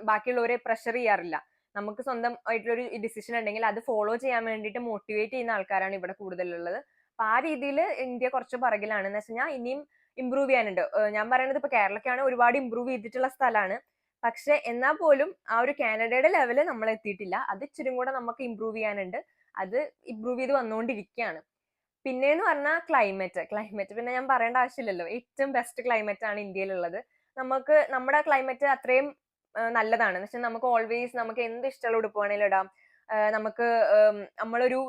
ബാക്കിയുള്ളവരെ പ്രഷർ ചെയ്യാറില്ല. നമുക്ക് സ്വന്തം ആയിട്ടുള്ളൊരു ഡിസിഷൻ ഉണ്ടെങ്കിൽ അത് ഫോളോ ചെയ്യാൻ വേണ്ടിയിട്ട് മോട്ടിവേറ്റ് ചെയ്യുന്ന ആൾക്കാരാണ് ഇവിടെ കൂടുതലുള്ളത്. അപ്പൊ ആ രീതിയിൽ ഇന്ത്യ കുറച്ച് പുറകിലാണ്. എന്ന് വെച്ച് കഴിഞ്ഞാൽ ഇനിയും ഇമ്പ്രൂവ് ചെയ്യാനുണ്ട്. ഞാൻ പറയുന്നത് ഇപ്പൊ കേരളക്കാണ് ഒരുപാട് ഇമ്പ്രൂവ് ചെയ്തിട്ടുള്ള സ്ഥലമാണ്. പക്ഷെ എന്നാൽ പോലും ആ ഒരു കാനഡയുടെ ലെവല് നമ്മൾ എത്തിയിട്ടില്ല. അത് ഇച്ചിരി കൂടെ നമുക്ക് ഇമ്പ്രൂവ് ചെയ്യാനുണ്ട്. അത് ഇമ്പ്രൂവ് ചെയ്ത് വന്നുകൊണ്ടിരിക്കുകയാണ്. പിന്നെന്ന് പറഞ്ഞാൽ ക്ലൈമറ്റ് പിന്നെ ഞാൻ പറയേണ്ട ആവശ്യമില്ലല്ലോ. ഏറ്റവും ബെസ്റ്റ് ക്ലൈമറ്റ് ആണ് ഇന്ത്യയിലുള്ളത്. നമുക്ക് നമ്മുടെ ക്ലൈമറ്റ് അത്രയും നല്ലതാണ്. എന്ന് വെച്ചാൽ നമുക്ക് ഓൾവേസ് നമുക്ക് എന്ത് ഇഷ്ടമുള്ള ഉടുപ്പ് വേണേലും ഇടാം. നമുക്ക് നമ്മളൊരു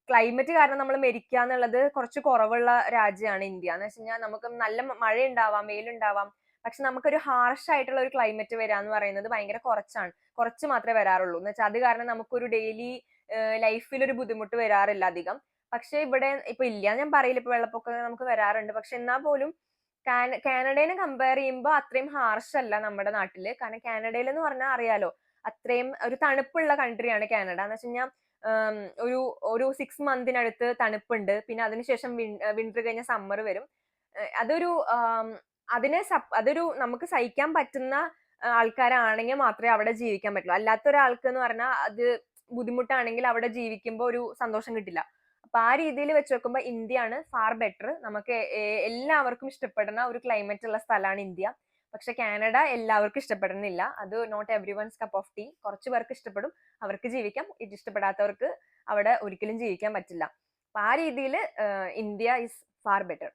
ക്ലൈമറ്റ് കാരണം നമ്മൾ മരിക്കുക എന്നുള്ളത് കുറച്ച് കുറവുള്ള രാജ്യമാണ് ഇന്ത്യ. എന്ന് വെച്ച് കഴിഞ്ഞാൽ നമുക്ക് നല്ല മഴ ഉണ്ടാവാം, വെയിലുണ്ടാവാം, പക്ഷെ നമുക്കൊരു ഹാർഷ് ആയിട്ടുള്ള ഒരു ക്ലൈമറ്റ് വരാന്ന് പറയുന്നത് ഭയങ്കര കുറച്ച് മാത്രമേ വരാറുള്ളൂ. എന്ന് വെച്ചാൽ അത് കാരണം നമുക്കൊരു ഡെയിലി ലൈഫിൽ ഒരു ബുദ്ധിമുട്ട് വരാറില്ല അധികം. പക്ഷെ ഇവിടെ ഇപ്പൊ ഇല്ല ഞാൻ പറയില്ല, ഇപ്പൊ വെള്ളപ്പൊക്കം നമുക്ക് വരാറുണ്ട്. പക്ഷെ എന്നാൽ പോലും കാനഡേനെ കമ്പയർ ചെയ്യുമ്പോൾ അത്രയും ഹാർഷ് അല്ല നമ്മുടെ നാട്ടില്. കാരണം കാനഡയിൽ എന്ന് പറഞ്ഞാൽ അറിയാലോ, അത്രയും ഒരു തണുപ്പുള്ള കൺട്രിയാണ് കാനഡ. എന്ന് വെച്ച് കഴിഞ്ഞാൽ ഒരു ഒരു 6 മന്തിനടുത്ത് തണുപ്പുണ്ട്. പിന്നെ അതിനുശേഷം വിന്റർ കഴിഞ്ഞ സമ്മർ വരും. അതൊരു അതൊരു നമുക്ക് സഹിക്കാൻ പറ്റുന്ന ആൾക്കാരാണെങ്കിൽ മാത്രമേ അവിടെ ജീവിക്കാൻ പറ്റുള്ളൂ. അല്ലാത്ത ഒരാൾക്ക് എന്ന് പറഞ്ഞാൽ അത് ബുദ്ധിമുട്ടാണെങ്കിൽ അവിടെ ജീവിക്കുമ്പോൾ ഒരു സന്തോഷം കിട്ടില്ല. അപ്പൊ ആ രീതിയിൽ വെച്ച് നോക്കുമ്പോൾ ഇന്ത്യയാണ് ഫാർ ബെറ്റർ. നമുക്ക് എല്ലാവർക്കും ഇഷ്ടപ്പെടുന്ന ഒരു ക്ലൈമറ്റ് ഉള്ള സ്ഥലമാണ് ഇന്ത്യ. പക്ഷെ കാനഡ എല്ലാവർക്കും ഇഷ്ടപ്പെടുന്നില്ല. അത് not everyone's cup of tea. കുറച്ച് പേർക്ക് ഇഷ്ടപ്പെടും, അവർക്ക് ജീവിക്കാം. ഇത് ഇഷ്ടപ്പെടാത്തവർക്ക് അവിടെ ഒരിക്കലും ജീവിക്കാൻ പറ്റില്ല. അപ്പൊ ആ രീതിയിൽ ഇന്ത്യ ഇസ് ഫാർ ബെറ്റർ.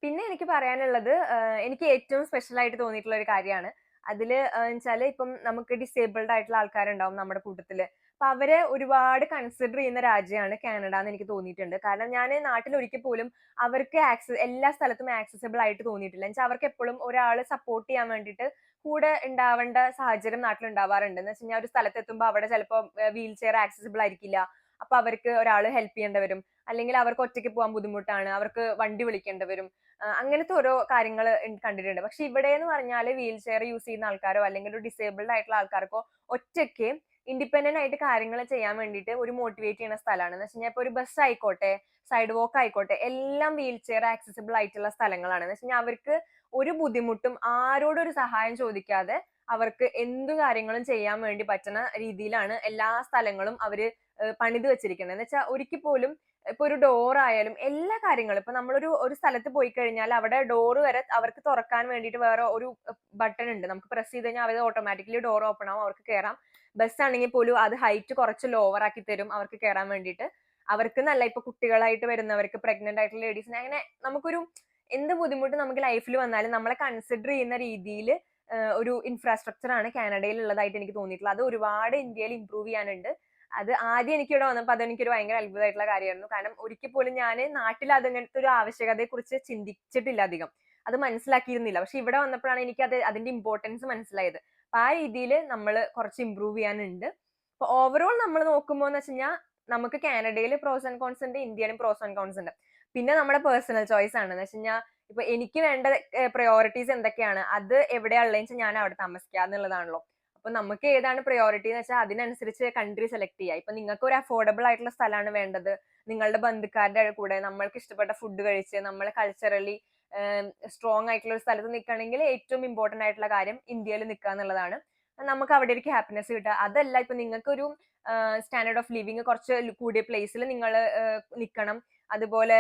പിന്നെ എനിക്ക് പറയാനുള്ളത്, എനിക്ക് ഏറ്റവും സ്പെഷ്യൽ ആയിട്ട് തോന്നിയിട്ടുള്ള ഒരു കാര്യമാണ്. അതില് വെച്ചാല് ഇപ്പം നമുക്ക് ഡിസേബിൾഡ് ആയിട്ടുള്ള ആൾക്കാരുണ്ടാവും നമ്മുടെ കൂട്ടത്തില്. അപ്പൊ അവരെ ഒരുപാട് കൺസിഡർ ചെയ്യുന്ന രാജ്യമാണ് കാനഡ എന്ന് എനിക്ക് തോന്നിയിട്ടുണ്ട്. കാരണം ഞാൻ നാട്ടിൽ ഒരിക്കൽ പോലും അവർക്ക് എല്ലാ സ്ഥലത്തും ആക്സസിബിൾ ആയിട്ട് തോന്നിയിട്ടില്ല. എന്നുവെച്ചാൽ അവർക്ക് എപ്പോഴും ഒരാള് സപ്പോർട്ട് ചെയ്യാൻ വേണ്ടിയിട്ട് കൂടെ ഉണ്ടാവേണ്ട സാഹചര്യം നാട്ടിൽ ഉണ്ടാവാറുണ്ട്. എന്ന് വെച്ച് കഴിഞ്ഞാൽ ഒരു സ്ഥലത്ത് എത്തുമ്പോൾ അവിടെ ചിലപ്പോൾ വീൽ ചെയർ ആക്സസിബിൾ ആയിരിക്കില്ല. അപ്പൊ അവർക്ക് ഒരാൾ ഹെൽപ്പ് ചെയ്യേണ്ടി വരും. അല്ലെങ്കിൽ അവർക്ക് ഒറ്റയ്ക്ക് പോകാൻ ബുദ്ധിമുട്ടാണ്, അവർക്ക് വണ്ടി വിളിക്കേണ്ടി വരും. അങ്ങനത്തെ ഓരോ കാര്യങ്ങൾ കണ്ടിട്ടുണ്ട്. പക്ഷെ ഇവിടെ എന്ന് പറഞ്ഞാൽ വീൽ ചെയർ യൂസ് ചെയ്യുന്ന ആൾക്കാരോ അല്ലെങ്കിൽ ഒരു ഡിസേബിൾഡ് ആയിട്ടുള്ള ആൾക്കാർക്കോ ഒറ്റയ്ക്ക് ഇൻഡിപെൻഡന്റ് ആയിട്ട് കാര്യങ്ങൾ ചെയ്യാൻ വേണ്ടിയിട്ട് ഒരു മോട്ടിവേറ്റ് ചെയ്യുന്ന സ്ഥലമാണ്. എന്ന് വെച്ച് കഴിഞ്ഞാൽ ഇപ്പൊ ഒരു ബസ് ആയിക്കോട്ടെ, സൈഡ് വാക്ക് ആയിക്കോട്ടെ, എല്ലാം വീൽ ചെയർ ആക്സസിബിൾ ആയിട്ടുള്ള സ്ഥലങ്ങളാണ്. എന്ന് വെച്ച് കഴിഞ്ഞാൽ അവർക്ക് ഒരു ബുദ്ധിമുട്ടും ആരോടും ഒരു സഹായം ചോദിക്കാതെ അവർക്ക് എന്തു കാര്യങ്ങളും ചെയ്യാൻ വേണ്ടി പറ്റുന്ന രീതിയിലാണ് എല്ലാ സ്ഥലങ്ങളും അവര് പണിത് വെച്ചിരിക്കുന്നത്. എന്ന് വെച്ചാൽ ഒരിക്കൽ പോലും ഇപ്പൊ ഒരു ഡോർ ആയാലും എല്ലാ കാര്യങ്ങളും, ഇപ്പൊ നമ്മളൊരു സ്ഥലത്ത് പോയി കഴിഞ്ഞാൽ അവിടെ ഡോർ വരെ അവർക്ക് തുറക്കാൻ വേണ്ടിയിട്ട് വേറെ ഒരു ബട്ടൺ ഉണ്ട്. നമുക്ക് പ്രസ് ചെയ്ത് കഴിഞ്ഞാൽ അവർ ഓട്ടോമാറ്റിക്കലി ഡോർ ഓപ്പൺ ആവും, അവർക്ക് കയറാം. ബസ് ആണെങ്കിൽ പോലും അത് ഹൈറ്റ് കുറച്ച് ലോവർ ആക്കി തരും അവർക്ക് കയറാൻ വേണ്ടിയിട്ട്. അവർക്ക് നല്ല ഇപ്പൊ കുട്ടികളായിട്ട് വരുന്നവർക്ക്, പ്രഗ്നന്റ് ആയിട്ടുള്ള ലേഡീസിന്, അങ്ങനെ നമുക്കൊരു എന്ത് ബുദ്ധിമുട്ട് നമുക്ക് ലൈഫിൽ വന്നാലും നമ്മളെ കൺസിഡർ ചെയ്യുന്ന രീതിയിൽ ഒരു ഇൻഫ്രാസ്ട്രക്ചർ ആണ് കാനഡയിൽ ഉള്ളതായിട്ട് എനിക്ക് തോന്നിയിട്ടുള്ളത്. അത് ഒരുപാട് ഇന്ത്യയിൽ ഇമ്പ്രൂവ് ചെയ്യാനുണ്ട്. അത് ആദ്യം എനിക്ക് ഇവിടെ വന്നപ്പോൾ അതെനിക്കൊരു ഭയങ്കര അത്ഭുതമായിട്ടുള്ള കാര്യമായിരുന്നു. കാരണം ഒരിക്കൽ പോലും ഞാൻ നാട്ടിൽ അതങ്ങനത്തെ ഒരു ആവശ്യകതയെ കുറിച്ച് ചിന്തിച്ചിട്ടില്ല അധികം, അത് മനസ്സിലാക്കിയിരുന്നില്ല. പക്ഷെ ഇവിടെ വന്നപ്പോഴാണ് എനിക്ക് അതിന്റെ ഇമ്പോർട്ടൻസ് മനസ്സിലായത്. അപ്പൊ ആ രീതിയിൽ നമ്മൾ കുറച്ച് ഇമ്പ്രൂവ് ചെയ്യാനുണ്ട്. അപ്പൊ ഓവറോൾ നമ്മൾ നോക്കുമ്പോൾ എന്ന് വെച്ച് കഴിഞ്ഞാൽ നമുക്ക് കാനഡയിൽ പ്രോസ് ആൻഡ് കോൺസ് ഉണ്ട്, ഇന്ത്യയിലും പ്രോസ് ആൻഡ് കോൺസ് ഉണ്ട്. പിന്നെ നമ്മുടെ പേഴ്സണൽ ചോയ്സ് ആണ്. എന്ന് വെച്ച് കഴിഞ്ഞാൽ ഇപ്പൊ എനിക്ക് വേണ്ട പ്രയോറിറ്റീസ് എന്തൊക്കെയാണ്, അത് എവിടെയാ ഉള്ളതെന്ന് വെച്ചാൽ ഞാൻ അവിടെ താമസിക്കുക എന്നുള്ളതാണല്ലോ. അപ്പൊ നമുക്ക് ഏതാണ് പ്രയോറിറ്റി എന്ന് വെച്ചാൽ അതിനനുസരിച്ച് കൺട്രി സെലക്ട് ചെയ്യുക. ഇപ്പൊ നിങ്ങൾക്ക് ഒരു അഫോർഡബിൾ ആയിട്ടുള്ള സ്ഥലമാണ് വേണ്ടത്, നിങ്ങളുടെ ബന്ധുക്കാരുടെ കൂടെ നമ്മൾക്ക് ഇഷ്ടപ്പെട്ട ഫുഡ് കഴിച്ച് നമ്മൾ കൾച്ചറലി സ്ട്രോങ് ആയിട്ടുള്ള ഒരു സ്ഥലത്ത് നിൽക്കുകയാണെങ്കിൽ ഏറ്റവും ഇമ്പോർട്ടന്റ് ആയിട്ടുള്ള കാര്യം ഇന്ത്യയിൽ നിൽക്കുക എന്നുള്ളതാണ്. നമുക്ക് അവിടെ ഒരു ഹാപ്പിനെസ് കിട്ടുക. അതല്ല ഇപ്പൊ നിങ്ങൾക്കൊരു സ്റ്റാൻഡേർഡ് ഓഫ് ലിവിങ് കുറച്ച് കൂടിയ പ്ലേസിൽ നിങ്ങൾ നിൽക്കണം, അതുപോലെ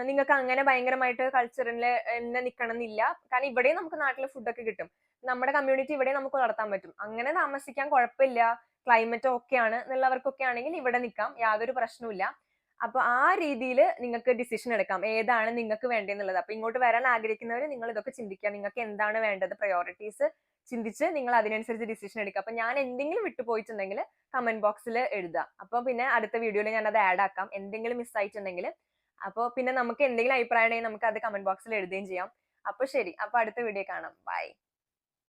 നിങ്ങൾക്ക് അങ്ങനെ ഭയങ്കരമായിട്ട് കൾച്ചറിൽ തന്നെ നിൽക്കണം എന്നില്ല. കാരണം ഇവിടെയും നമുക്ക് നാട്ടിലെ ഫുഡൊക്കെ കിട്ടും, നമ്മുടെ കമ്മ്യൂണിറ്റി ഇവിടെ നമുക്ക് വളർത്താൻ പറ്റും. അങ്ങനെ താമസിക്കാൻ കുഴപ്പമില്ല, ക്ലൈമറ്റ് ഓക്കെ ആണ് എന്നുള്ളവർക്കൊക്കെ ആണെങ്കിൽ ഇവിടെ നിൽക്കാം, യാതൊരു പ്രശ്നവുമില്ല. അപ്പൊ ആ രീതിയിൽ നിങ്ങൾക്ക് ഡിസിഷൻ എടുക്കാം ഏതാണ് നിങ്ങൾക്ക് വേണ്ടതെന്നുള്ളത്. അപ്പൊ ഇങ്ങോട്ട് വരാൻ ആഗ്രഹിക്കുന്നവർ നിങ്ങൾ ഇതൊക്കെ ചിന്തിക്കുക, നിങ്ങൾക്ക് എന്താണ് വേണ്ടത്, പ്രയോറിറ്റീസ് ചിന്തിച്ച് നിങ്ങൾ അതിനനുസരിച്ച് ഡിസിഷൻ എടുക്കുക. അപ്പൊ ഞാൻ എന്തെങ്കിലും വിട്ടുപോയിട്ടുണ്ടെങ്കിൽ കമന്റ് ബോക്സിൽ എഴുതുക. അപ്പൊ പിന്നെ അടുത്ത വീഡിയോയിൽ ഞാൻ അത് ആഡ് ആക്കാം, എന്തെങ്കിലും മിസ് ആയിട്ടുണ്ടെങ്കിൽ. അപ്പോൾ പിന്നെ നമുക്ക് എന്തെങ്കിലും അഭിപ്രായം ഉണ്ടെങ്കിൽ നമുക്ക് അത് കമന്റ് ബോക്സിൽ എഴുതുകയും ചെയ്യാം. അപ്പൊ ശരി, അപ്പൊ അടുത്ത വീഡിയോ കാണാം. ബൈ.